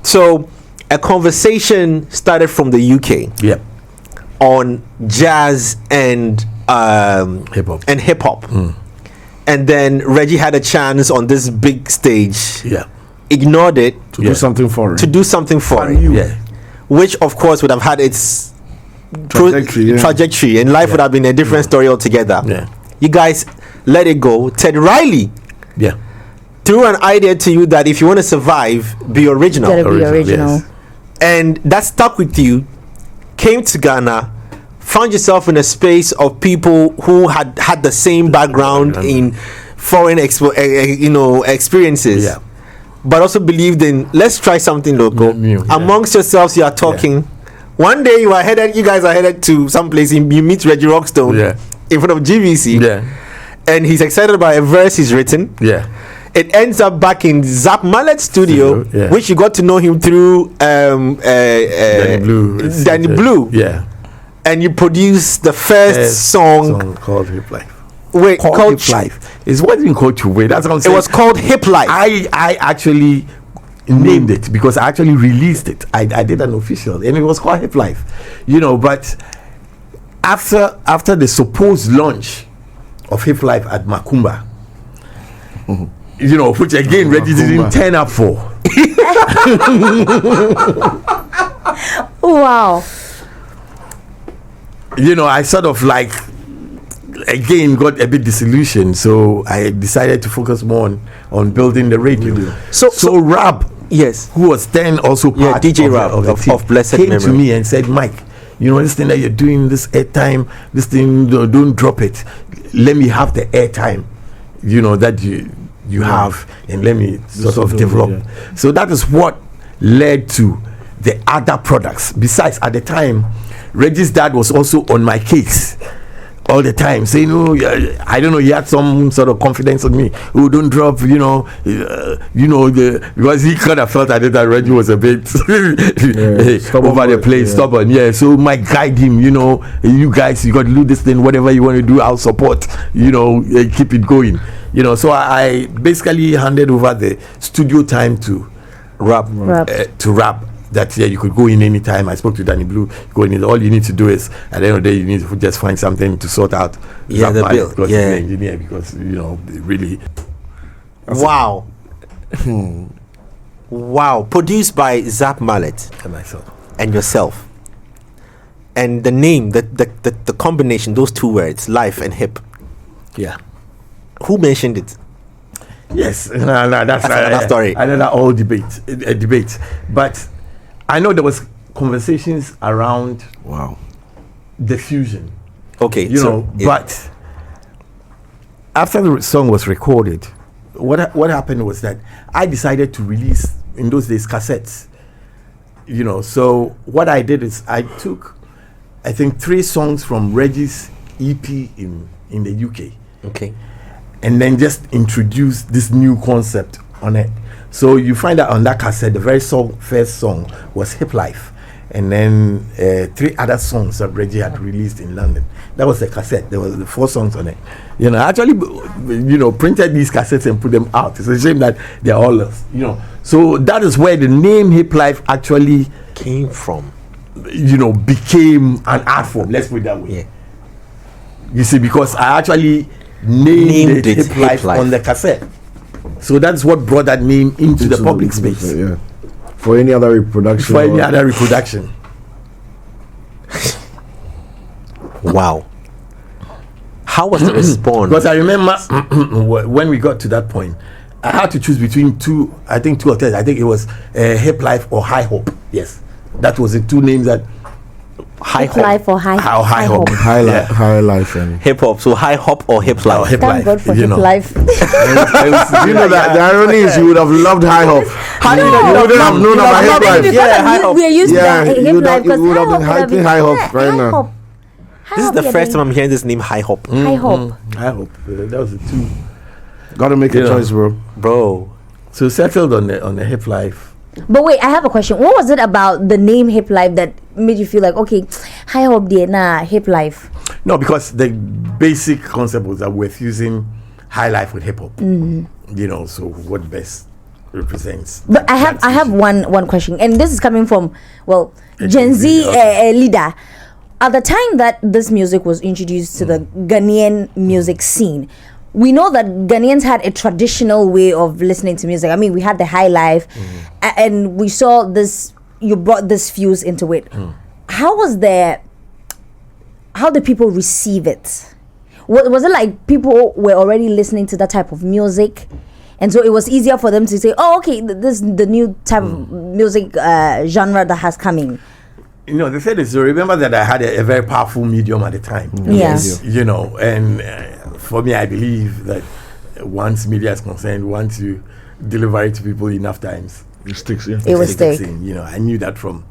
Speaker 1: So a conversation started from the UK.
Speaker 3: Yeah.
Speaker 1: On jazz and hip hop. And then Reggie had a chance on this big stage.
Speaker 3: Yeah.
Speaker 1: Ignored it
Speaker 4: to do something for it.
Speaker 3: Yeah.
Speaker 1: Which of course would have had its trajectory, and life would have been a different story altogether.
Speaker 3: Yeah.
Speaker 1: You guys let it go. Ted Riley threw an idea to you that if you want to survive, be original.
Speaker 2: Gotta be original.
Speaker 3: Yes.
Speaker 1: And that stuck with you. Came to Ghana, found yourself in a space of people who had the same background in foreign experiences.
Speaker 3: Yeah.
Speaker 1: But also believed in, let's try something local. Amongst yourselves, you are talking. One day you guys are headed to some place. You meet Reggie Rockstone in front of GVC.
Speaker 3: Yeah.
Speaker 1: And he's excited about a verse he's written.
Speaker 3: Yeah.
Speaker 1: It ends up back in Zap Mallet's studio, which you got to know him through Danny Blue.
Speaker 3: Yeah.
Speaker 1: And you produced the first song
Speaker 3: called Hiplife.
Speaker 1: Wait, called
Speaker 3: Hiplife. It wasn't called Chuwe. That's what I'm saying.
Speaker 1: It was called Hiplife.
Speaker 3: I actually named it because I actually released it. I did an official, and it was called Hiplife. You know, but after the supposed launch of Hiplife at Makumba, you know, which again Reggie didn't turn up for.
Speaker 2: Wow.
Speaker 3: You know, I sort of like again got a bit disillusioned, so I decided to focus more on building the radio. So Rab,
Speaker 1: yes,
Speaker 3: who was then also part
Speaker 1: DJ
Speaker 3: of
Speaker 1: Rab of Blessed
Speaker 3: came
Speaker 1: Memory,
Speaker 3: to me and said, Mike, you know, this thing that you're doing, this airtime, this thing, don't drop it. Let me have the airtime, you know, that you have, and let me sort of develop. Yeah. So that is what led to the other products. Besides, at the time, Reggie's dad was also on my case all the time, saying, "Oh, I don't know." He had some sort of confidence on me. Oh, don't drop, because he kind of felt that Reggie was a bit over the place, stubborn. Yeah, so Mike guide him. You know, you guys, you got to do this thing. Whatever you want to do, I'll support. You know, keep it going. You know, so I basically handed over the studio time to Rap. That you could go in anytime. I spoke to Danny Blue. Go in. All you need to do is at the end of the day, you need to just find something to sort out.
Speaker 1: The bill.
Speaker 3: Because he's an engineer. Because really.
Speaker 1: Wow. Wow. Produced by Zap Mallet
Speaker 3: And myself.
Speaker 1: And yourself. And the name, the combination, those two words, life and hip.
Speaker 3: Yeah.
Speaker 1: Who mentioned it?
Speaker 3: Yes. No, that's
Speaker 1: another story.
Speaker 3: Another whole debate. But I know there was conversations around the fusion.
Speaker 1: Okay,
Speaker 3: but after the song was recorded, what happened was that I decided to release in those days cassettes. You know, so what I did is I took, I think, 3 songs from Reggie's EP in the UK.
Speaker 1: Okay.
Speaker 3: And then just introduced this new concept on it. So you find out on that cassette, the first song was Hiplife, and then 3 other songs that Reggie had released in London. That was the cassette. There was the 4 songs on it. You know, I actually, printed these cassettes and put them out. It's a shame that they're all lost. You know, so that is where the name Hiplife actually
Speaker 1: came from.
Speaker 3: You know, became an art form. Let's put it that way.
Speaker 1: Yeah.
Speaker 3: You see, because I actually named it Hiplife on the cassette. So that's what brought that name into the public space.
Speaker 4: Yeah. For any other reproduction.
Speaker 1: Wow. How was the response?
Speaker 3: Because I remember when we got to that point, I had to choose between 2 hotels. I think it was Hiplife or High Hope. Yes. That was the 2 names that
Speaker 2: Highlife or High Hop.
Speaker 4: Highlife and
Speaker 1: hip hop. So High Hop or Hip Life?
Speaker 2: Thank God for Hiplife.
Speaker 4: You know that the irony is you would have loved High Hop. You wouldn't have known about Hiplife.
Speaker 2: We're used to Hiplife
Speaker 4: you would have been hyping High Hop right now.
Speaker 1: This is the first time I'm hearing this name, High Hop.
Speaker 2: High Hop.
Speaker 3: High Hope. That was the 2.
Speaker 4: Gotta make a choice,
Speaker 1: bro.
Speaker 3: So settled on the Hiplife.
Speaker 2: But wait, I have a question. What was it about the name Hiplife that made you feel like, okay, High Hope Hiplife?
Speaker 3: No, because the basic concept was that we're fusing high life with hip hop. You know, so what best represents?
Speaker 2: But I have one question, and this is coming from Gen Z leader. At the time that this music was introduced to the Ghanaian music scene, we know that Ghanaians had a traditional way of listening to music. I mean, we had the high life, and we saw this. You brought this fuse into it. How did people receive it? Was it like people were already listening to that type of music, and so it was easier for them to say, "Oh, okay, this is the new type of music genre that has coming."
Speaker 3: You know, the thing is, remember that I had a very powerful medium at the time.
Speaker 2: Yes.
Speaker 3: You know, and for me, I believe that once media is concerned, once you deliver it to people enough times,
Speaker 4: it sticks. Yeah.
Speaker 2: It will stick.
Speaker 3: You know, I knew that from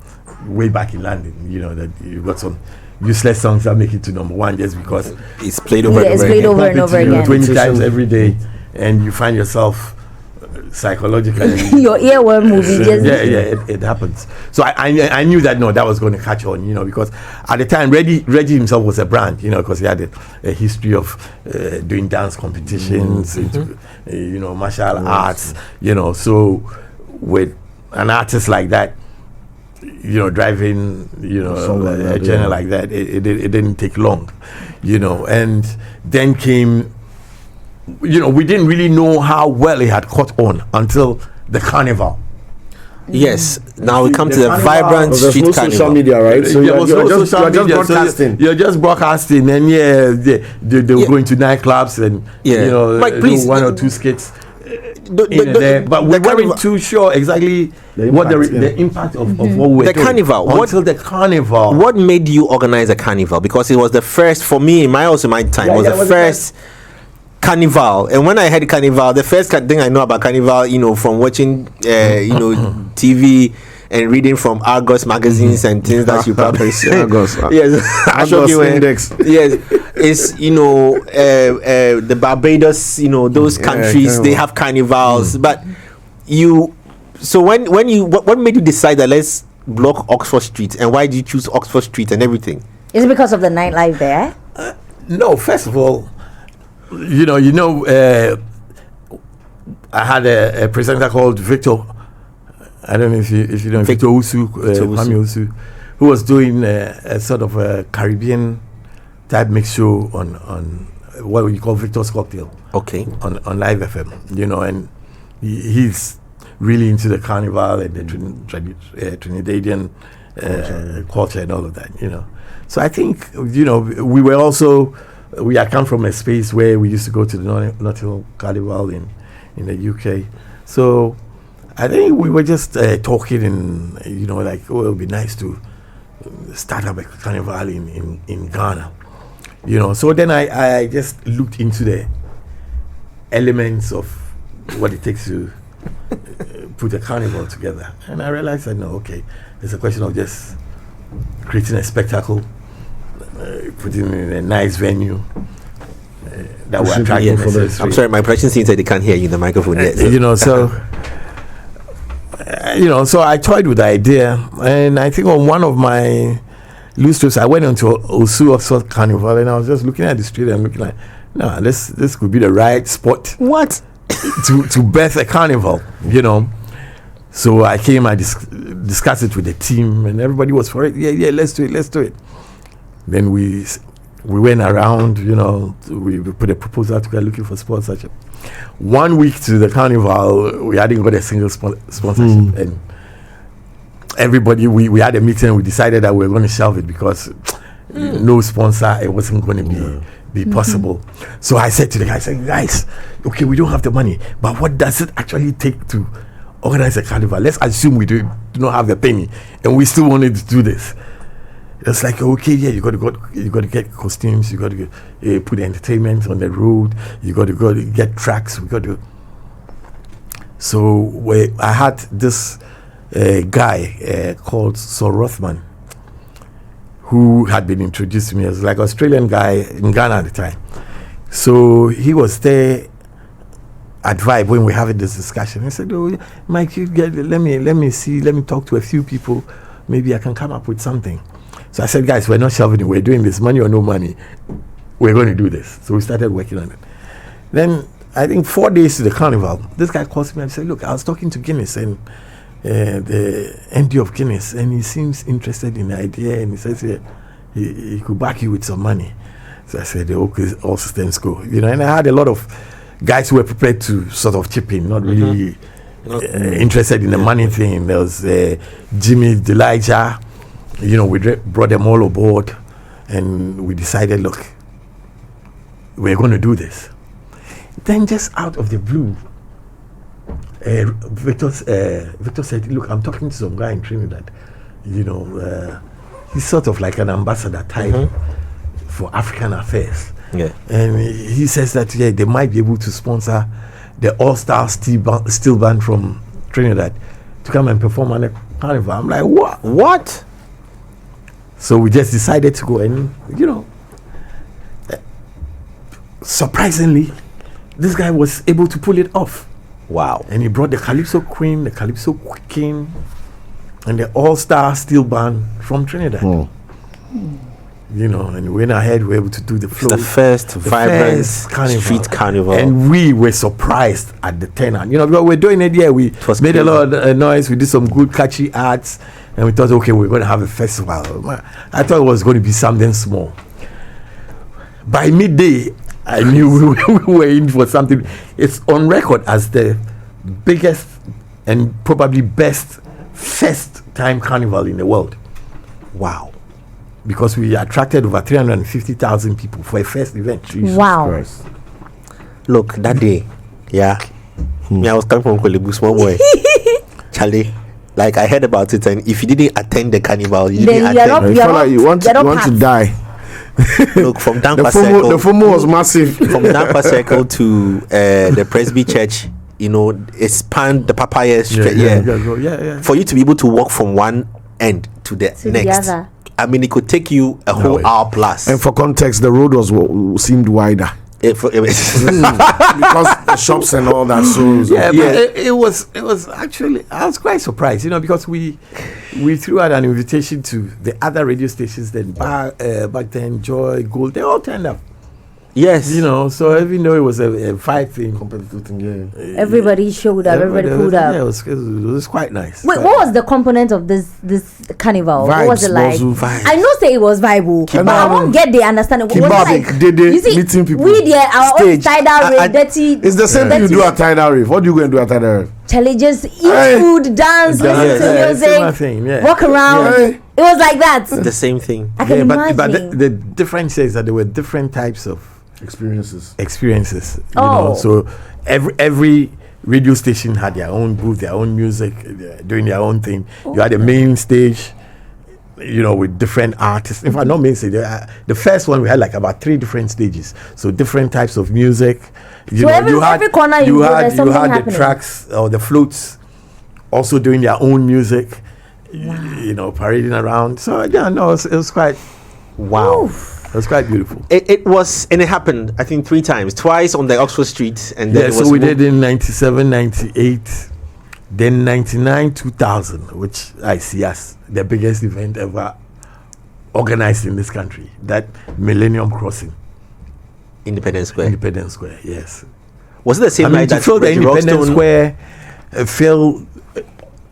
Speaker 3: way back in London, you know, that you got some useless songs that make it to number one just because
Speaker 1: it's played over
Speaker 2: it's played over and over again
Speaker 3: 20 times every day, and you find yourself psychologically
Speaker 2: your earworm movie just
Speaker 3: it happens. So I knew that that was going to catch on, you know, because at the time Reggie himself was a brand, you know, because he had a history of doing dance competitions, you know, martial arts, you know. So with an artist like that, you know, driving, you know, a journey like that, it didn't take long, you know. And then came, you know, we didn't really know how well it had caught on until the carnival.
Speaker 1: Yes. Now we come to the vibrant street
Speaker 4: no
Speaker 1: carnival.
Speaker 4: social media, right? So you're just broadcasting.
Speaker 3: You're just broadcasting, and they were going to nightclubs and you know,
Speaker 1: Mike, please,
Speaker 3: do one or two skits. But we weren't too sure exactly what the impact of what we were
Speaker 1: the
Speaker 3: doing
Speaker 1: carnival.
Speaker 3: Until the carnival.
Speaker 1: What made you organize a carnival? Because it was the first for me in my time. It was the first carnival, and when I heard carnival, the first thing I know about carnival, you know, from watching you know, TV and reading from Argos magazines and things that you probably see.
Speaker 4: Argos,
Speaker 1: Index. Yes, it's, you know, the Barbados, you know, those countries, they have carnivals. But so when you what made you decide that let's block Oxford Street, and why did you choose Oxford Street and everything?
Speaker 2: Is it because of the nightlife there?
Speaker 3: No, first of all, you know, I had a presenter called Victor. I don't know if you know Victor Usu, Kwame Usu, who was doing a sort of a Caribbean type mix show on what we call Victor's Cocktail.
Speaker 1: Okay.
Speaker 3: On Live FM, you know, and he's really into the carnival and the Trinidadian culture and all of that, you know. So I think, you know, we had come from a space where we used to go to the Nottingham Carnival in the UK. So I think we were just talking, and, you know, like, it would be nice to start up a carnival in Ghana, you know. So then I just looked into the elements of what it takes to put a carnival together, and I realized that it's a question of just creating a spectacle, putting in a nice venue that will attract investors.
Speaker 1: I'm sorry, my production team said they can't hear you in the microphone yet.
Speaker 3: You know, so you know, so I toyed with the idea, and I think on one of my loose trips, I went into Osu Oxford Carnival, and I was just looking at the street and looking like, no, this could be the right spot.
Speaker 1: What?
Speaker 3: to birth a carnival, you know. So I came, I discussed it with the team, and everybody was for it. Yeah, let's do it. Then we went around, you know, we put a proposal together looking for sponsorship. 1 week to the carnival, we hadn't got a single sponsorship, and everybody, we had a meeting, and we decided that we were going to shelve it because no sponsor, it wasn't going to be possible. So I said to the guys, okay, we don't have the money, but what does it actually take to organize a carnival? Let's assume we do not have the penny, and we still wanted to do this. It's like, okay, yeah, you got to get costumes, you got to put entertainment on the road, you got to get tracks, So I had this guy called Saul Rothman, who had been introduced to me as like an Australian guy in Ghana at the time. So he was there at Vibe when we were having this discussion. He said, "Oh, Mike, let me talk to a few people. Maybe I can come up with something." So I said, "Guys, we're not shelving it. We're doing this, money or no money. We're going to do this." So we started working on it. Then I think 4 days to the carnival, this guy calls me and said, "Look, I was talking to Guinness and the MD of Guinness, and he seems interested in the idea, and he says he could back you with some money." So I said, "Okay, all systems go." You know, and I had a lot of guys who were prepared to sort of chip in, not really interested in the money thing. There was Jimmy, Elijah. You know, we brought them all aboard, and we decided, look, we're going to do this. Then just out of the blue, Victor said, "Look, I'm talking to some guy in Trinidad. You know, he's sort of like an ambassador type for African affairs.
Speaker 1: Yeah.
Speaker 3: And he says that they might be able to sponsor the all-star steel band from Trinidad to come and perform on the carnival." I'm like, what? So we just decided to go, and surprisingly, this guy was able to pull it off.
Speaker 1: Wow.
Speaker 3: And he brought the Calypso Queen, the Calypso King, and the all-star steel band from Trinidad. And we went ahead, we were able to do the flow.
Speaker 1: The first vibrant street carnival.
Speaker 3: And we were surprised at the turnout. Because we're doing it here. We made a lot of noise. We did some good, catchy arts. And we thought, okay, we're going to have a festival. I thought it was going to be something small. By midday, I knew we were in for something. It's on record as the biggest and probably best first-time carnival in the world.
Speaker 1: Wow.
Speaker 3: Because we attracted over 350,000 people for a first event.
Speaker 2: Jesus Christ.
Speaker 1: Look, that day, me, I was coming from Kolebu, small boy. Charlie, like I heard about it, and if you didn't attend the carnival, you didn't attend.
Speaker 4: You want to die.
Speaker 1: Look, from Dampa
Speaker 4: Circle, the FOMO was massive.
Speaker 1: From Dampa Circle to the Presby Church, it spanned the Papaya Street. For you to be able to walk from one end to the next.
Speaker 2: The other.
Speaker 1: I mean, it could take you a whole hour plus.
Speaker 4: And for context, the road seemed wider.
Speaker 1: Because
Speaker 4: the shops and all that. So
Speaker 3: it was actually, I was quite surprised, because we threw out an invitation to the other radio stations. Then back then, Joy, Gold, they all turned up.
Speaker 1: Yes,
Speaker 3: so even though it was a fight thing,
Speaker 4: competitive thing,
Speaker 2: everybody showed up. Everybody pulled up.
Speaker 3: Yeah, it was quite nice.
Speaker 2: Wait, what was the component of this carnival?
Speaker 4: Vibes,
Speaker 2: what was it like? I know say it was vibe, but I won't get the understanding. What was it like?
Speaker 4: You see, meeting people.
Speaker 2: We did our own tidal rave, dirty.
Speaker 4: It's the same thing you do at tidal rave. What do you go and do at tidal rave?
Speaker 2: Challenges, eat food, dance, listen to music, walk around. It was like that.
Speaker 1: The same thing.
Speaker 2: I can imagine.
Speaker 3: But the difference is that there were different types of experiences. So every radio station had their own booth, their own music, doing their own thing. You had a main stage, with different artists. In fact, not main stage. The first one we had like about 3 different stages, so different types of music.
Speaker 2: Every corner you had
Speaker 3: the tracks or the floats also doing their own music. Wow. Parading around. So it was quite
Speaker 1: wow.
Speaker 2: Oof.
Speaker 3: It was quite beautiful.
Speaker 1: It was, and it happened, I think, 3 times. Twice on the Oxford Street, and then
Speaker 3: so we did in 97, 98, then 99, 2000, which I see as the biggest event ever organized in this country. That Millennium Crossing,
Speaker 1: Independence Square.
Speaker 3: Independence Square, yes.
Speaker 1: Was it the same night that
Speaker 3: fill the Independence Square, fill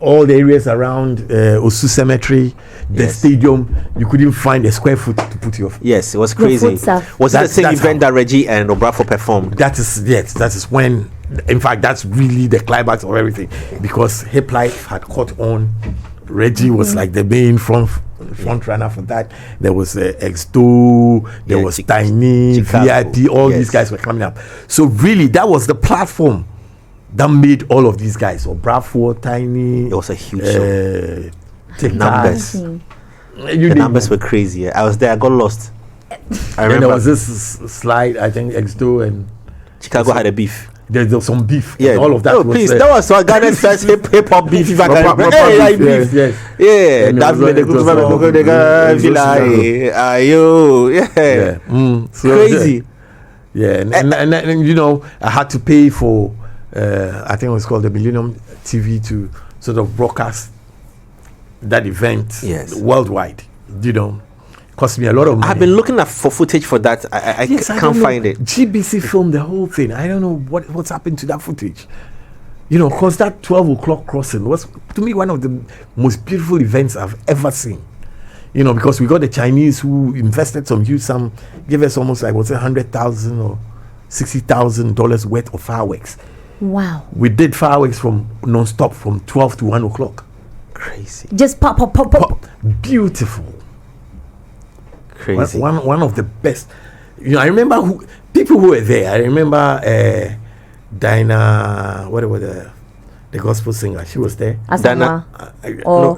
Speaker 3: all the areas around Osu Cemetery, the stadium, you couldn't find a square foot to put your...
Speaker 1: Yes, it was crazy. Was that the same event that Reggie and Obrafour performed?
Speaker 3: That is when, in fact, that's really the climax of everything, because Hiplife had caught on. Reggie was like the main front runner for that. There was X2, there was Tinny, VIP, all these guys were coming up. So really, that was the platform that made all of these guys. Obrafour, Tinny.
Speaker 1: It was a huge show.
Speaker 3: Tic
Speaker 1: Numbers. The numbers were crazy. I was there. I got lost. I remember.
Speaker 3: And there was this slide. I think X2 and
Speaker 1: Chicago had a beef.
Speaker 3: There was some beef.
Speaker 1: Yeah,
Speaker 3: all of that.
Speaker 1: No, please. That was Ghana's first hip hop beef. If I can remember.
Speaker 3: Yes.
Speaker 1: Yeah. That's when the crazy.
Speaker 3: Yeah, and I had to pay for. I think it was called the Millennium TV to sort of broadcast that event worldwide. Cost me a lot of money.
Speaker 1: I've been looking for footage for that. I can't find it.
Speaker 3: GBC filmed the whole thing. I don't know what's happened to that footage. Because that 12 o'clock crossing was, to me, one of the most beautiful events I've ever seen. Because we got the Chinese who invested some huge sum, gave us almost like $100,000 or $60,000 worth of fireworks.
Speaker 2: Wow.
Speaker 3: We did fireworks from non-stop from 12 to 1 o'clock.
Speaker 1: Crazy.
Speaker 2: Just pop.
Speaker 3: Beautiful.
Speaker 1: Crazy.
Speaker 3: One of the best. I remember people who were there. I remember Dinah, whatever the gospel singer, she was there.
Speaker 2: Dinah.
Speaker 3: I know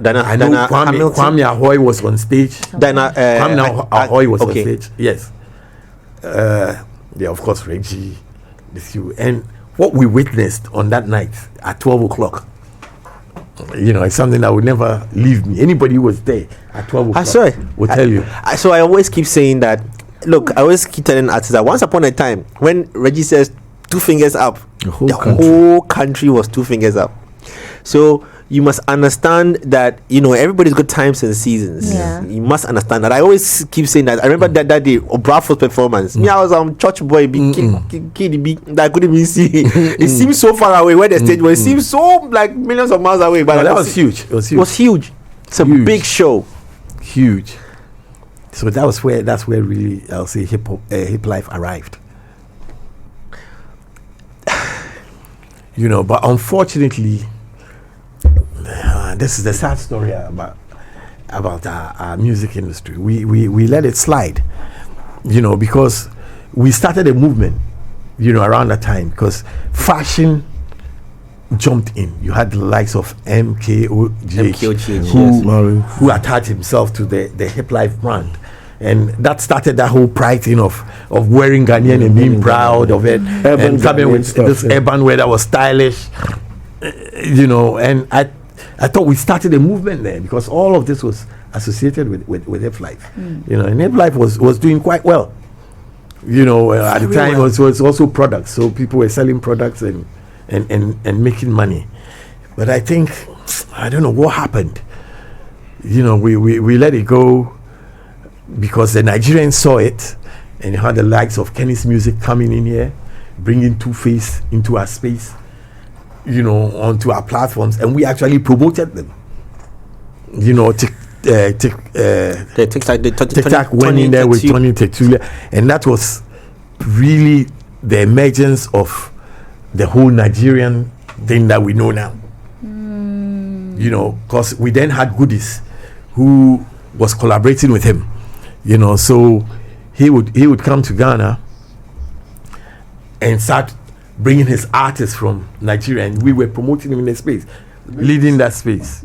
Speaker 3: Kwame Ahoy was on stage. Kwame Ahoy was on stage. Yes. Of course, Reggie, with you. And what we witnessed on that night at 12 o'clock it's something that would never leave me. Anybody who was there at 12 o'clock will tell you.
Speaker 1: So I always keep saying that. Look, I always keep telling artists that once upon a time, when Reggie says 2 fingers up, the whole country was 2 fingers up. So you must understand that, everybody's got times and seasons.
Speaker 2: Yeah.
Speaker 1: You must understand that. I always keep saying that. I remember that day, Obrafour's performance. Me, I was church boy, big kid, that I couldn't even see. It seems so far away where the stage was. It seems so like millions of miles away. But
Speaker 3: that was huge. It was
Speaker 1: huge. It's a big show.
Speaker 3: Huge. So that's where really, I'll say, Hiplife arrived. But unfortunately, this is the sad story about our music industry. We let it slide, because we started a movement, around that time, because fashion jumped in. You had the likes of MKOGH, who attached himself to the Hiplife brand. And that started that whole pride thing of wearing Ghanaian and being proud of it, and coming with stuff, this urban wear that was stylish, And I thought we started a movement there because all of this was associated with Hiplife, and Hiplife was doing quite well. At the time it was also products, so people were selling products and making money. But I think, I don't know what happened. We let it go. Because the Nigerians saw it, and you had the likes of Kenny's Music coming in here, bringing Two-Face into our space, onto our platforms, and we actually promoted them. Tic Tac went in there with Tinny and Tic Tac, and that was really the emergence of the whole Nigerian thing that we know now. Because we then had Goodies, who was collaborating with him. So he would come to Ghana and start bringing his artists from Nigeria, and we were promoting him in the space, leading that space.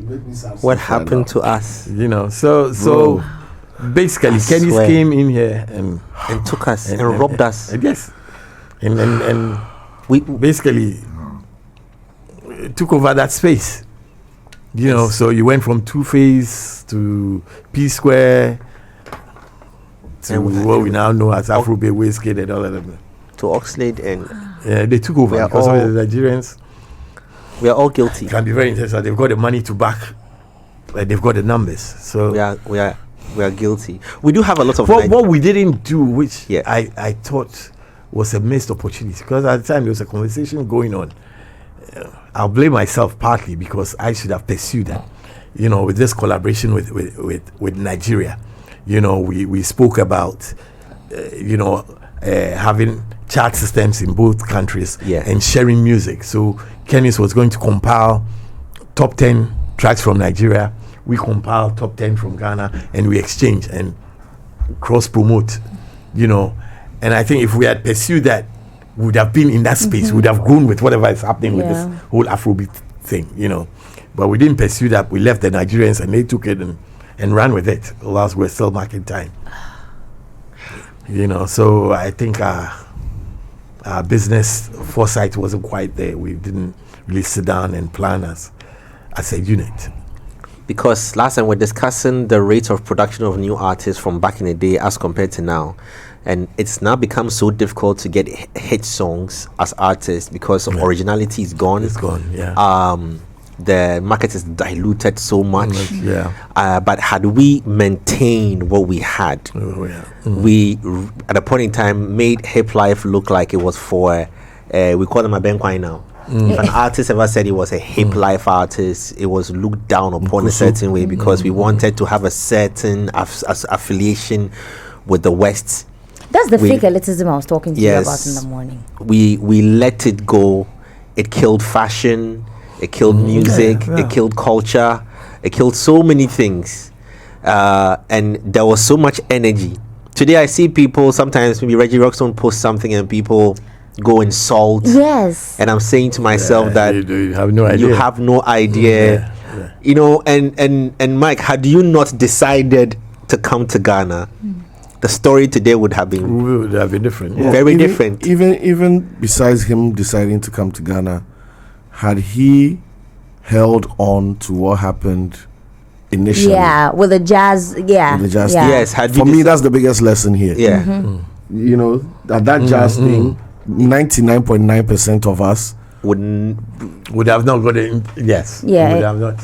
Speaker 1: What happened to us?
Speaker 3: So basically, Kenny's came in here and
Speaker 1: took us and robbed us.
Speaker 3: Yes, and we basically took over that space. So you went from Two-Face to P Square. To what we now know as Afrobeat, Wizkid, and all of them.
Speaker 1: To Oxlade and...
Speaker 3: they took over because of the Nigerians.
Speaker 1: We are all guilty.
Speaker 3: Can be very intense. They've got the money to back. They've got the numbers. So
Speaker 1: we are guilty. We do have a lot of...
Speaker 3: What we didn't do, which I thought was a missed opportunity, because at the time there was a conversation going on. I'll blame myself partly because I should have pursued that, with this collaboration with Nigeria. We spoke about, having chart systems in both countries and sharing music. So Kenny's was going to compile top 10 tracks from Nigeria. We compile top 10 from Ghana, and we exchange and cross-promote, And I think if we had pursued that, we would have been in that space. We would have grown with whatever is happening with this whole Afrobeat thing, But we didn't pursue that. We left the Nigerians, and they took it and ran with it, whilst we're still marking time. So I think our business foresight wasn't quite there. We didn't really sit down and plan as a unit.
Speaker 1: Because last time we're discussing the rate of production of new artists from back in the day as compared to now. And it's now become so difficult to get hit songs as artists because originality is gone.
Speaker 3: It's gone,
Speaker 1: The market is diluted so much. But had we maintained what we had, we at a point in time made Hiplife look like it was for we call them a benkwai now. If an artist ever said he was a Hiplife artist, it was looked down upon a certain way because we wanted to have a certain affiliation with the West.
Speaker 2: That's the fake elitism I was talking to you about in the morning.
Speaker 1: We let it go. It killed fashion. It killed music. It killed culture. It killed so many things. And there was so much energy. Today I see people, sometimes maybe Reggie Rockstone post something and people go insult.
Speaker 2: Yes.
Speaker 1: And I'm saying to myself that
Speaker 3: you have no idea.
Speaker 1: You have no idea. And Mike, had you not decided to come to Ghana, the story today would have been
Speaker 3: different.
Speaker 1: Very different.
Speaker 4: Even besides him deciding to come to Ghana, had he held on to what happened initially.
Speaker 2: Yeah, with the jazz. Yeah,
Speaker 4: With the jazz
Speaker 2: yeah.
Speaker 4: thing.
Speaker 1: Yes, had
Speaker 4: For
Speaker 1: you
Speaker 4: me, that's the biggest lesson here.
Speaker 1: yeah.
Speaker 2: Mm-hmm.
Speaker 4: You know, that jazz thing, 99.9% of us
Speaker 3: would have not got it. Yes.
Speaker 2: Yeah.
Speaker 3: Would have not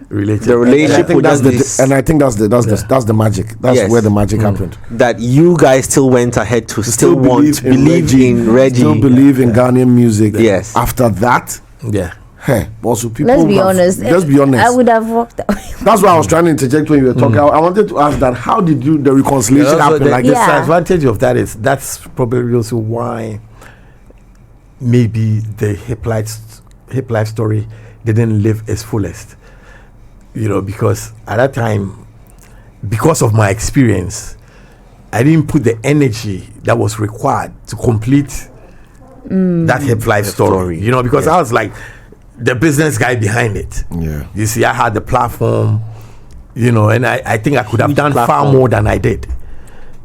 Speaker 3: related.
Speaker 1: The relationship
Speaker 4: think
Speaker 1: would
Speaker 4: that's
Speaker 1: just be
Speaker 4: and I think that's the magic. That's
Speaker 1: Yes.
Speaker 4: where the magic happened.
Speaker 1: that you guys still went ahead to still want to believe in Reggie.
Speaker 4: Still believe in Ghanaian music.
Speaker 1: Yes.
Speaker 4: After that,
Speaker 3: Yeah.
Speaker 4: hey, also people.
Speaker 2: Let's be honest.
Speaker 4: Let's be honest.
Speaker 2: I would have walked away.
Speaker 4: That's why I was trying to interject when you were talking. I wanted to ask that. How did the reconciliation happen?
Speaker 3: The,
Speaker 4: Like
Speaker 3: the
Speaker 4: this?
Speaker 2: Yeah.
Speaker 3: advantage of that is that's probably also why maybe the Hiplife story didn't live its fullest. You know, because at that time, because of my experience, I didn't put the energy that was required to complete that Hiplife story. You know, because I was like the business guy behind it.
Speaker 4: Yeah.
Speaker 3: You see, I had the platform, you know, and I think I could have done far
Speaker 1: platform.
Speaker 3: more than I did.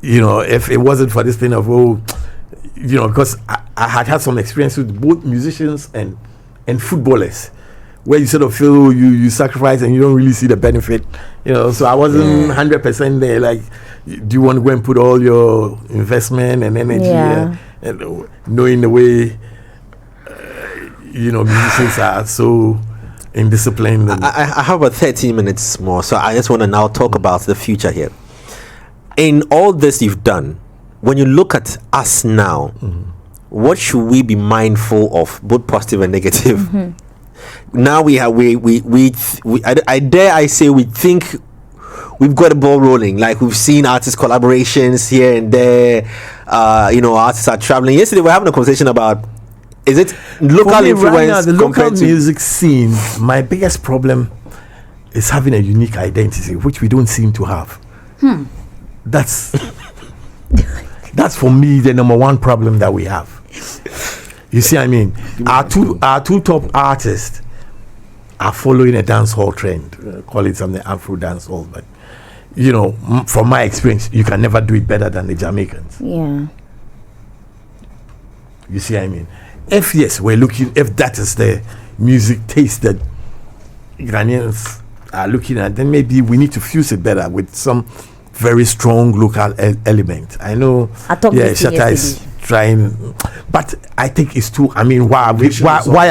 Speaker 3: You know, if it wasn't for this thing of, you know, because I had some experience with both musicians and footballers, where you sort of feel you sacrifice and you don't really see the benefit, you know. So I wasn't 100% there. Like, do you want to go and put all your investment and energy and knowing the way, you know, musicians are so indisciplined? And
Speaker 1: I have about 13 minutes more, so I just want to now talk about the future here. In all this you've done, when you look at us now, what should we be mindful of, both positive and negative? Now we have I dare I say we think we've got the ball rolling. Like, we've seen artist collaborations here and there. You know, artists are traveling. Yesterday we were having a conversation about, is it local
Speaker 3: for me,
Speaker 1: influence
Speaker 3: right now, the local
Speaker 1: compared to
Speaker 3: music scene, my biggest problem is having a unique identity, which we don't seem to have. That's for me the number one problem that we have. You see, I mean, our two top artists are following a dance hall trend, call it something Afro dance hall, but you know, from my experience, you can never do it better than the Jamaicans.
Speaker 2: Yeah.
Speaker 3: You see, I mean, if that is the music taste that Ghanaians are looking at, then maybe we need to fuse it better with some very strong local element. I know, Shatta is trying, but I think it's too. I mean, why are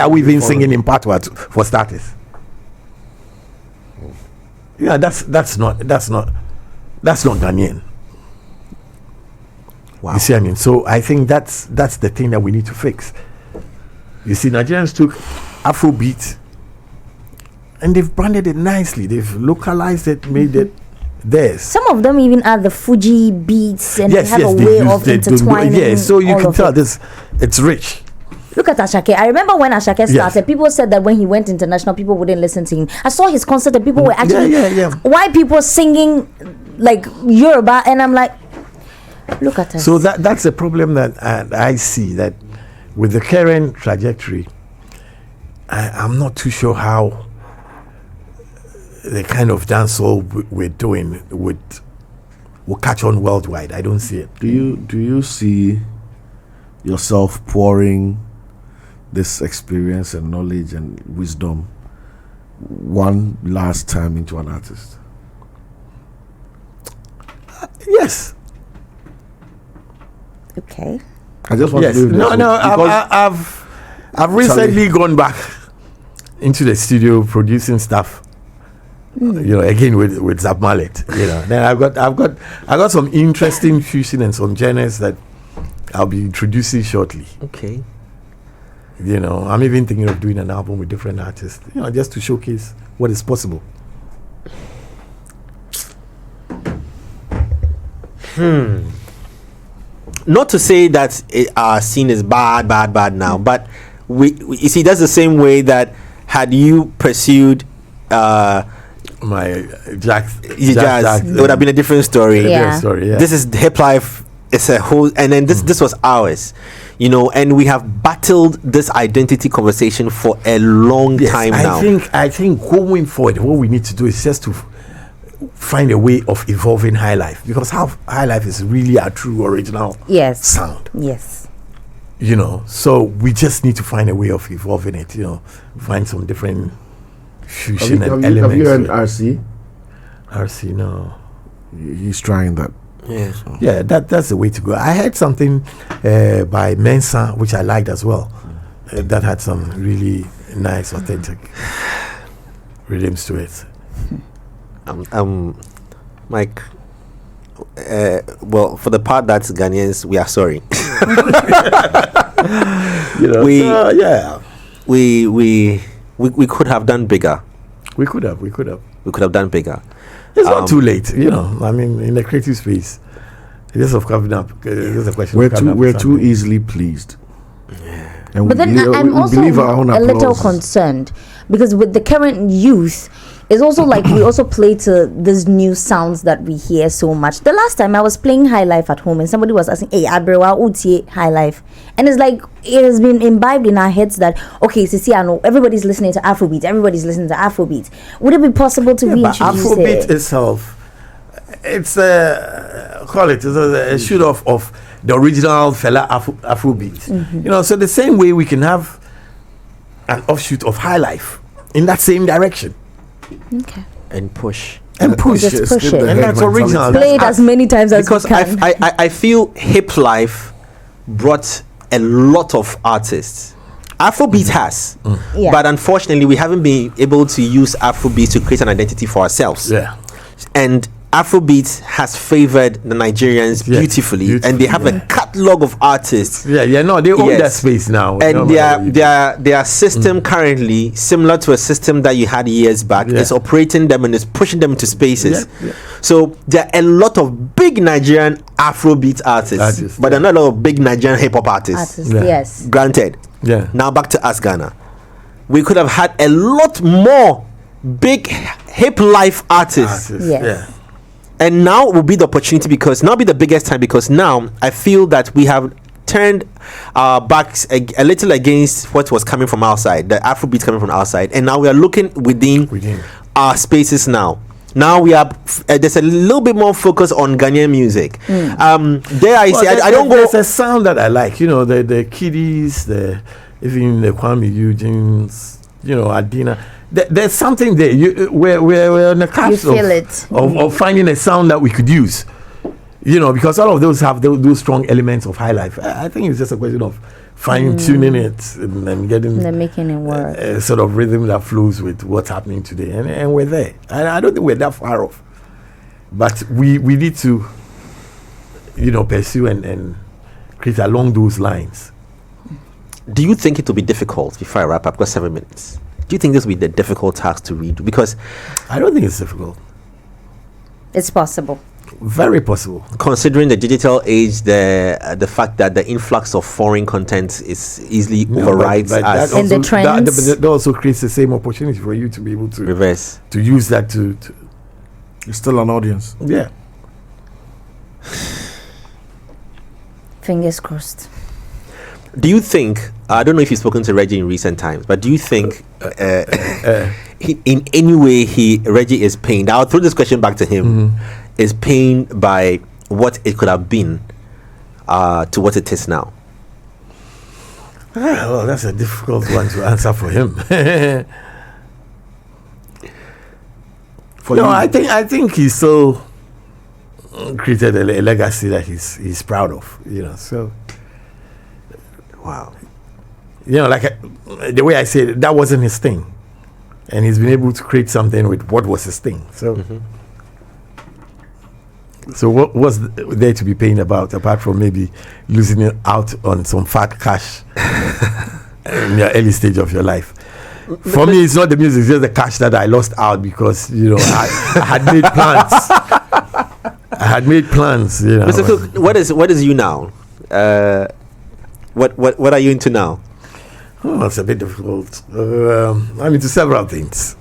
Speaker 3: we even singing in patois for starters? Yeah, that's not Ghanaian.
Speaker 1: Wow.
Speaker 3: You see, I mean, so I think that's the thing that we need to fix. You see, Nigerians took Afrobeat and they've branded it nicely. They've localized it, made it theirs.
Speaker 2: Some of them even add the Fuji beats and they have a way of intertwining.
Speaker 3: Yeah, so you
Speaker 2: all
Speaker 3: can
Speaker 2: of
Speaker 3: tell
Speaker 2: it.
Speaker 3: it's rich.
Speaker 2: Look at Ashake. I remember when Ashake started, people said that when he went international, people wouldn't listen to him. I saw his concert and people were actually white people singing like Yoruba, and I'm like, look at us.
Speaker 3: So that's a problem that I see, that with the current trajectory, I'm not too sure how the kind of dancehall we're doing will catch on worldwide. I don't see it.
Speaker 4: Do you see yourself pouring this experience and knowledge and wisdom one last time into an artist?
Speaker 3: Yes.
Speaker 2: Okay.
Speaker 4: I just want
Speaker 3: Yes.
Speaker 4: to do this
Speaker 3: I've recently gone back into the studio producing stuff. You know, again with Zap Mallet. You know, then I've got some interesting fusion and some genres that I'll be introducing shortly.
Speaker 1: Okay.
Speaker 3: You know, I'm even thinking of doing an album with different artists, you know, just to showcase what is possible.
Speaker 1: Not to say that our scene is bad now, but we you see, that's the same way that had you pursued
Speaker 3: My jazz,
Speaker 1: it would have been a different story.
Speaker 2: Yeah.
Speaker 1: This is Hiplife. It's a whole, and then this was ours, you know, and we have battled this identity conversation for a long time now.
Speaker 3: I think going forward, what we need to do is just to find a way of evolving Highlife, because Highlife is really a true original sound.
Speaker 2: Yes.
Speaker 3: You know, so we just need to find a way of evolving it. You know, find some different fusion
Speaker 4: Have
Speaker 3: and
Speaker 4: you
Speaker 3: elements.
Speaker 4: heard
Speaker 3: with-
Speaker 4: RC?
Speaker 3: RC, no.
Speaker 4: He's trying that.
Speaker 1: Yeah.
Speaker 3: Yeah, that's the way to go. I heard something by Mensa, which I liked as well. That had some really nice, authentic rhythms to it.
Speaker 1: Mike. Well, for the part that's Ghanaians, we are sorry.
Speaker 3: Yeah,
Speaker 1: we could have done bigger.
Speaker 3: we could have.
Speaker 1: We could have done bigger.
Speaker 3: It's not too late, I mean, in the creative space, just of coming up. It's a question. of coming up
Speaker 4: We're
Speaker 3: with
Speaker 4: too
Speaker 3: something.
Speaker 4: easily pleased. And
Speaker 2: But then I'm also
Speaker 4: believe our own
Speaker 2: a little
Speaker 4: applause.
Speaker 2: concerned because with the current youth, it's also like we also play to these new sounds that we hear so much. The last time I was playing Highlife at home and somebody was asking, "Hey, Abrewa, utie Highlife," and it's like it has been imbibed in our heads that okay, Sisi, I know everybody's listening to Afrobeat. Everybody's listening to Afrobeat. Would it be possible to
Speaker 3: But
Speaker 2: reintroduce
Speaker 3: Afrobeat
Speaker 2: it?
Speaker 3: itself, it's it's a shoot off of the original fella Afrobeat. So the same way we can have an offshoot of Highlife in that same direction
Speaker 2: Okay.
Speaker 1: And push.
Speaker 3: and push
Speaker 2: Just
Speaker 3: it.
Speaker 2: push
Speaker 4: skip
Speaker 2: it.
Speaker 4: the
Speaker 3: And
Speaker 4: head
Speaker 3: that's original.
Speaker 2: Play it
Speaker 3: That's
Speaker 2: as many times as
Speaker 1: Because
Speaker 2: we can.
Speaker 1: I feel Hiplife brought a lot of artists. Afrobeat has,
Speaker 2: Yeah.
Speaker 1: but unfortunately, we haven't been able to use Afrobeat to create an identity for ourselves.
Speaker 3: Yeah.
Speaker 1: And Afrobeat has favored the Nigerians
Speaker 3: Yeah,
Speaker 1: beautifully, and they have a catalog of artists.
Speaker 3: No, they own
Speaker 1: Yes.
Speaker 3: that space now.
Speaker 1: And
Speaker 3: No matter what you do.
Speaker 1: their system currently, similar to a system that you had years back,
Speaker 3: Yeah.
Speaker 1: is operating them and is pushing them into spaces.
Speaker 3: Yeah.
Speaker 1: So there are a lot of big Nigerian Afrobeat artists, but there are not a lot of big Nigerian hip hop artists.
Speaker 3: Yeah.
Speaker 2: Yes.
Speaker 1: Granted.
Speaker 3: Yeah.
Speaker 1: Now back to us, Ghana. We could have had a lot more big hip life artists.
Speaker 2: Yes.
Speaker 3: Yeah.
Speaker 1: And now will be the opportunity because now be the biggest time because now I feel that we have turned our backs a little against what was coming from outside, the Afrobeat coming from outside, and now we are looking within our spaces now. Now we are there's a little bit more focus on Ghanaian music. There I say I don't go.
Speaker 3: There's a sound that I like. The kiddies, even the Kwame Eugenes, Adina. There's something there. We're on the cusp
Speaker 2: You feel it.
Speaker 3: of finding a sound that we could use. Because all of those have those strong elements of Highlife. I think it's just a question of fine tuning it and getting
Speaker 2: They're making it work.
Speaker 3: a sort of rhythm that flows with what's happening today, and we're there. And I don't think we're that far off, but we need to, pursue and create along those lines.
Speaker 1: Do you think it will be difficult before I wrap up? Got 7 minutes. Do you think this will be the difficult task to read? Because
Speaker 3: I don't think it's difficult.
Speaker 2: It's possible.
Speaker 3: Very possible.
Speaker 1: considering the digital age, the fact that the influx of foreign content is easily overrides
Speaker 3: but
Speaker 1: us.
Speaker 2: And the trends.
Speaker 3: that also creates the same opportunity for you to be able to
Speaker 1: Reverse.
Speaker 3: use that to
Speaker 4: It's still an audience.
Speaker 3: yeah.
Speaker 2: Fingers crossed.
Speaker 1: Do you think? I don't know if you've spoken to Reggie in recent times, but do you think, in any way, Reggie is pained? I'll throw this question back to him. Is pained by what it could have been, to what it is now?
Speaker 3: Well, that's a difficult one to answer for him.
Speaker 4: For
Speaker 3: No,
Speaker 4: you,
Speaker 3: I think he still created a legacy that he's proud of. So
Speaker 1: Wow.
Speaker 3: the way I say it, that wasn't his thing, and he's been able to create something with what was his thing. So. So what was there to be paying about apart from maybe losing it out on some fat cash in your early stage of your life? For me, it's not the music; it's just the cash that I lost out because I had made plans. I had made plans.
Speaker 1: Mr. Cooke, what is you now? What are you into now?
Speaker 3: Oh, it's a bit difficult. I'm into several things.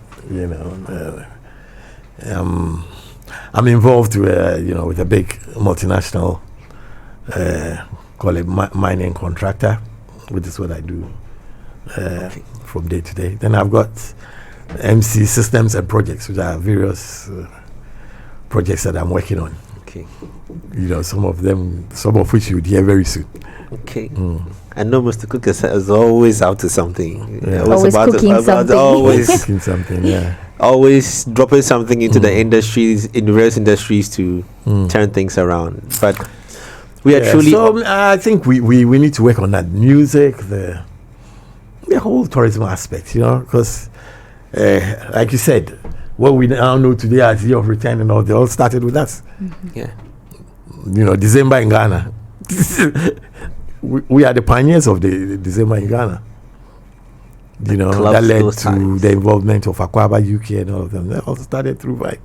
Speaker 3: I'm involved with a big multinational call it mining contractor, which is what I do from day to day. Then I've got MC systems and projects, which are various projects that I'm working on.
Speaker 1: Okay.
Speaker 3: Some of which you would hear very soon.
Speaker 1: Okay. I know Mr. Cooke is always out to something.
Speaker 3: Yeah.
Speaker 2: Always cooking something.
Speaker 1: Always
Speaker 3: Cooking something, yeah.
Speaker 1: Always dropping something into the industries, in various industries to turn things around. But we are truly.
Speaker 3: So I think we need to work on that music, the whole tourism aspect, because like you said, what we now know today as Year of Return and all, they all started with us.
Speaker 1: Yeah.
Speaker 3: December in Ghana. we are the pioneers of the December in Ghana. That led to
Speaker 1: times.
Speaker 3: the involvement of Aquaba UK and all of them. They all started through Vibe.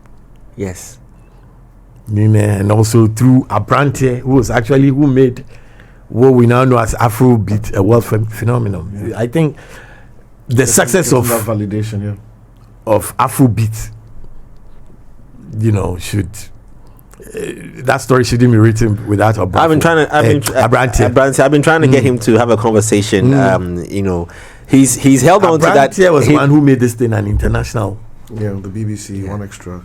Speaker 1: Yes.
Speaker 3: And also through Abrante, who made what we now know as Afrobeat a world phenomenon. Yeah. I think the success of
Speaker 4: that validation,
Speaker 3: of Afrobeat, should that story shouldn't be written without Obrafour.
Speaker 1: I've been trying to get him to have a conversation. He's held on to that.
Speaker 3: Abrante was one who made this thing an international.
Speaker 4: Yeah, the BBC, One Extra.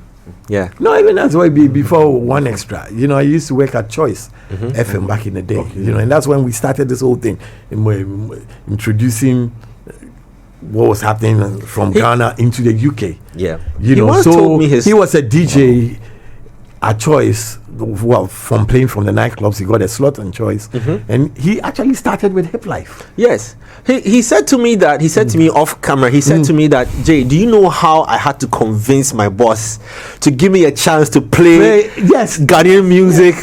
Speaker 1: Yeah.
Speaker 3: No, even that's why before One Extra. I used to work at Choice FM back in the day. And that's when we started this whole thing, introducing what was happening from Ghana into the UK.
Speaker 1: Yeah.
Speaker 3: He was a DJ at Choice. Well, from playing from the nightclubs, he got a slot on Choice, and he actually started with Hiplife.
Speaker 1: Yes, he said to me off camera. He said to me that, Jay, do you know how I had to convince my boss to give me a chance to play Ghanaian music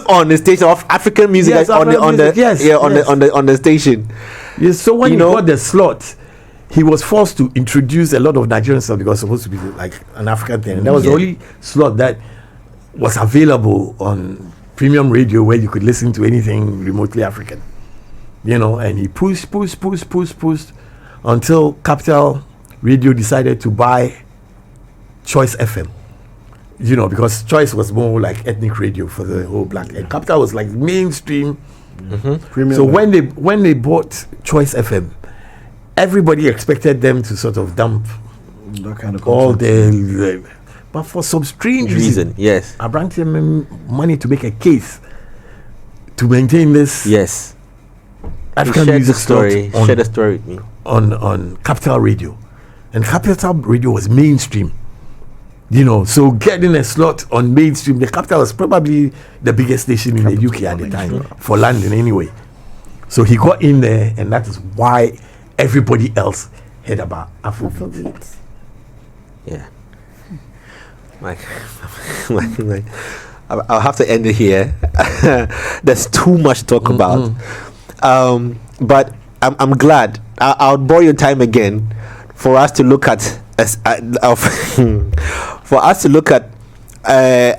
Speaker 1: on the station of African music on the station?
Speaker 3: Yes. So when he got the slot, he was forced to introduce a lot of Nigerian stuff because it was supposed to be like an African thing. And that was the only slot that was available on premium radio where you could listen to anything remotely African. And he pushed until Capital Radio decided to buy Choice FM. Because Choice was more like ethnic radio for the whole black, and Capital was like mainstream.
Speaker 4: Premium.
Speaker 3: So when they bought Choice FM, everybody expected them to sort of dump
Speaker 4: that kind of
Speaker 3: all the but for some strange reason,
Speaker 1: yes,
Speaker 3: Abrante money to make a case to maintain this.
Speaker 1: Yes,
Speaker 3: African music story.
Speaker 1: Share the story with me
Speaker 3: on Capital Radio, and Capital Radio was mainstream. So getting a slot on mainstream, the Capital was probably the biggest station in the UK at the time for London anyway. So he got in there, and that is why everybody else heard about Afrobeat.
Speaker 1: Yeah. I'll have to end it here. There's too much to talk about. But I'm glad. I'll borrow your time again for us to look at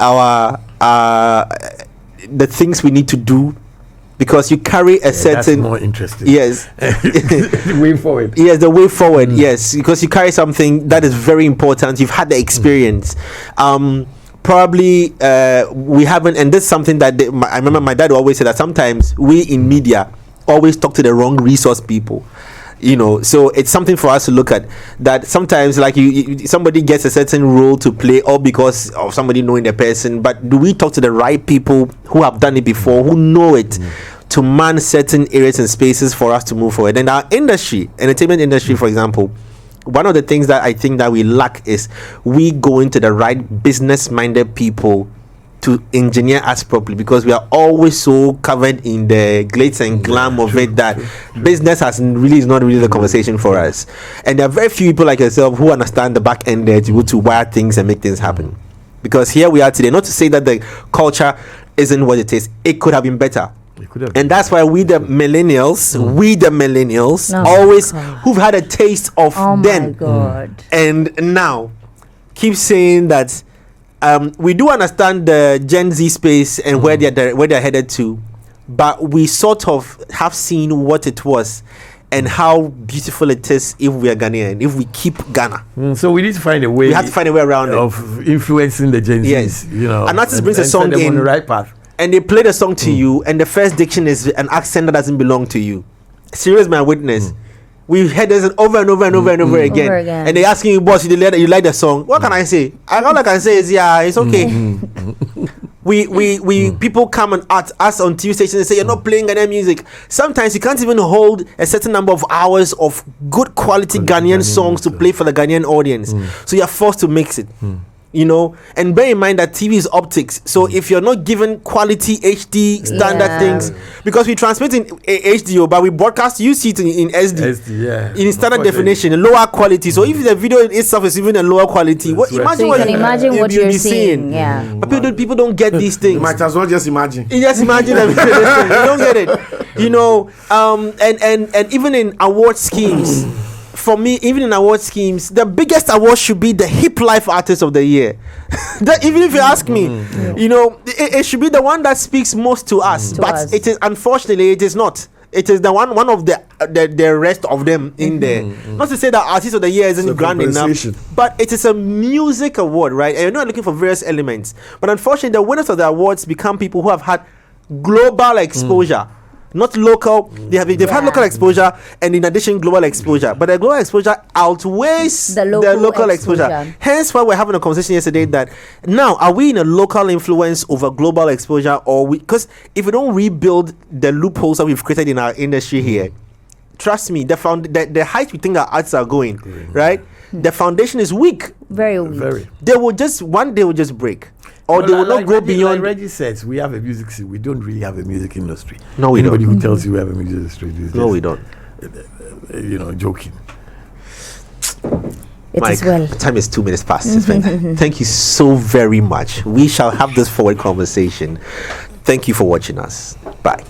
Speaker 1: our the things we need to do, because you carry a certain.
Speaker 3: That's more interesting.
Speaker 1: Yes.
Speaker 3: The way forward.
Speaker 1: Yes, the way forward. Yes, because you carry something that is very important. You've had the experience. Probably we haven't, and this is something that I remember my dad always said that sometimes we in media always talk to the wrong resource people. So it's something for us to look at, that sometimes like somebody gets a certain role to play all because of somebody knowing the person, but do we talk to the right people who have done it before, who know it, to man certain areas and spaces for us to move forward? And our industry, entertainment industry, for example, one of the things that I think that we lack is we go into the right business-minded people to engineer us properly, because we are always so covered in the glitz and glam of it that business is not really the conversation for us. And there are very few people like yourself who understand the back end there to wire things and make things happen. Because here we are today, not to say that the culture isn't what it is, it could have been better. And that's why we the millennials, always who've had a taste of then and now keep saying that we do understand the Gen Z space and where they're headed to, but we sort of have seen what it was and how beautiful it is if we are Ghanaian, if we keep Ghana.
Speaker 3: So we need to find a way.
Speaker 1: We have to find a way around
Speaker 3: of influencing the Gen Zs.
Speaker 1: Yes,
Speaker 3: and
Speaker 1: artist brings a song in
Speaker 3: on the right path,
Speaker 1: and they play the song to you, and the first diction is an accent that doesn't belong to you. Serious my witness. We've heard this over and over and over and over again. And they asking you, boss, you like the song. What can I say? All I can say is, yeah, it's okay. People come and at us on TV stations and say you're not playing Ghanaian music. Sometimes you can't even hold a certain number of hours of good quality Ghanaian songs to play for the Ghanaian audience. So you're forced to mix it. You know, and bear in mind that TV is optics. So if you're not given quality HD standard things, because we transmit in HD, but we broadcast, you see it in SD, in standard definition, lower quality. So if the video itself is even a lower quality, imagine
Speaker 2: what you're seeing. Yeah,
Speaker 1: but people don't get these things.
Speaker 4: You might as well just imagine.
Speaker 1: You just imagine you don't get it. You know, and even in award schemes. For me, even in award schemes, the biggest award should be the Hiplife Artist of the Year. Even if you ask me, you know, it should be the one that speaks most to us. But it is, unfortunately, it is not. It is the one of the rest of them in there. Not to say that Artist of the Year isn't grand enough, but it is a music award, right? And you're not looking for various elements. But unfortunately, the winners of the awards become people who have had global exposure. Not local. They've had local exposure and in addition global exposure. But the global exposure outweighs the local exposure. Hence why we're having a conversation yesterday that now are we in a local influence over global exposure, or because if we don't rebuild the loopholes that we've created in our industry here, trust me, the height we think our arts are going, right? The foundation is weak.
Speaker 2: Very weak.
Speaker 1: They will just break. Or they will not go beyond.
Speaker 3: Like Reggie says, we have a music scene. We don't really have a music industry.
Speaker 1: No, we don't.
Speaker 3: Anybody who tells you we have a music industry,
Speaker 1: no, we don't.
Speaker 3: You know, joking.
Speaker 1: Mike, the time is 2 minutes past. Thank you so very much. We shall have this forward conversation. Thank you for watching us. Bye.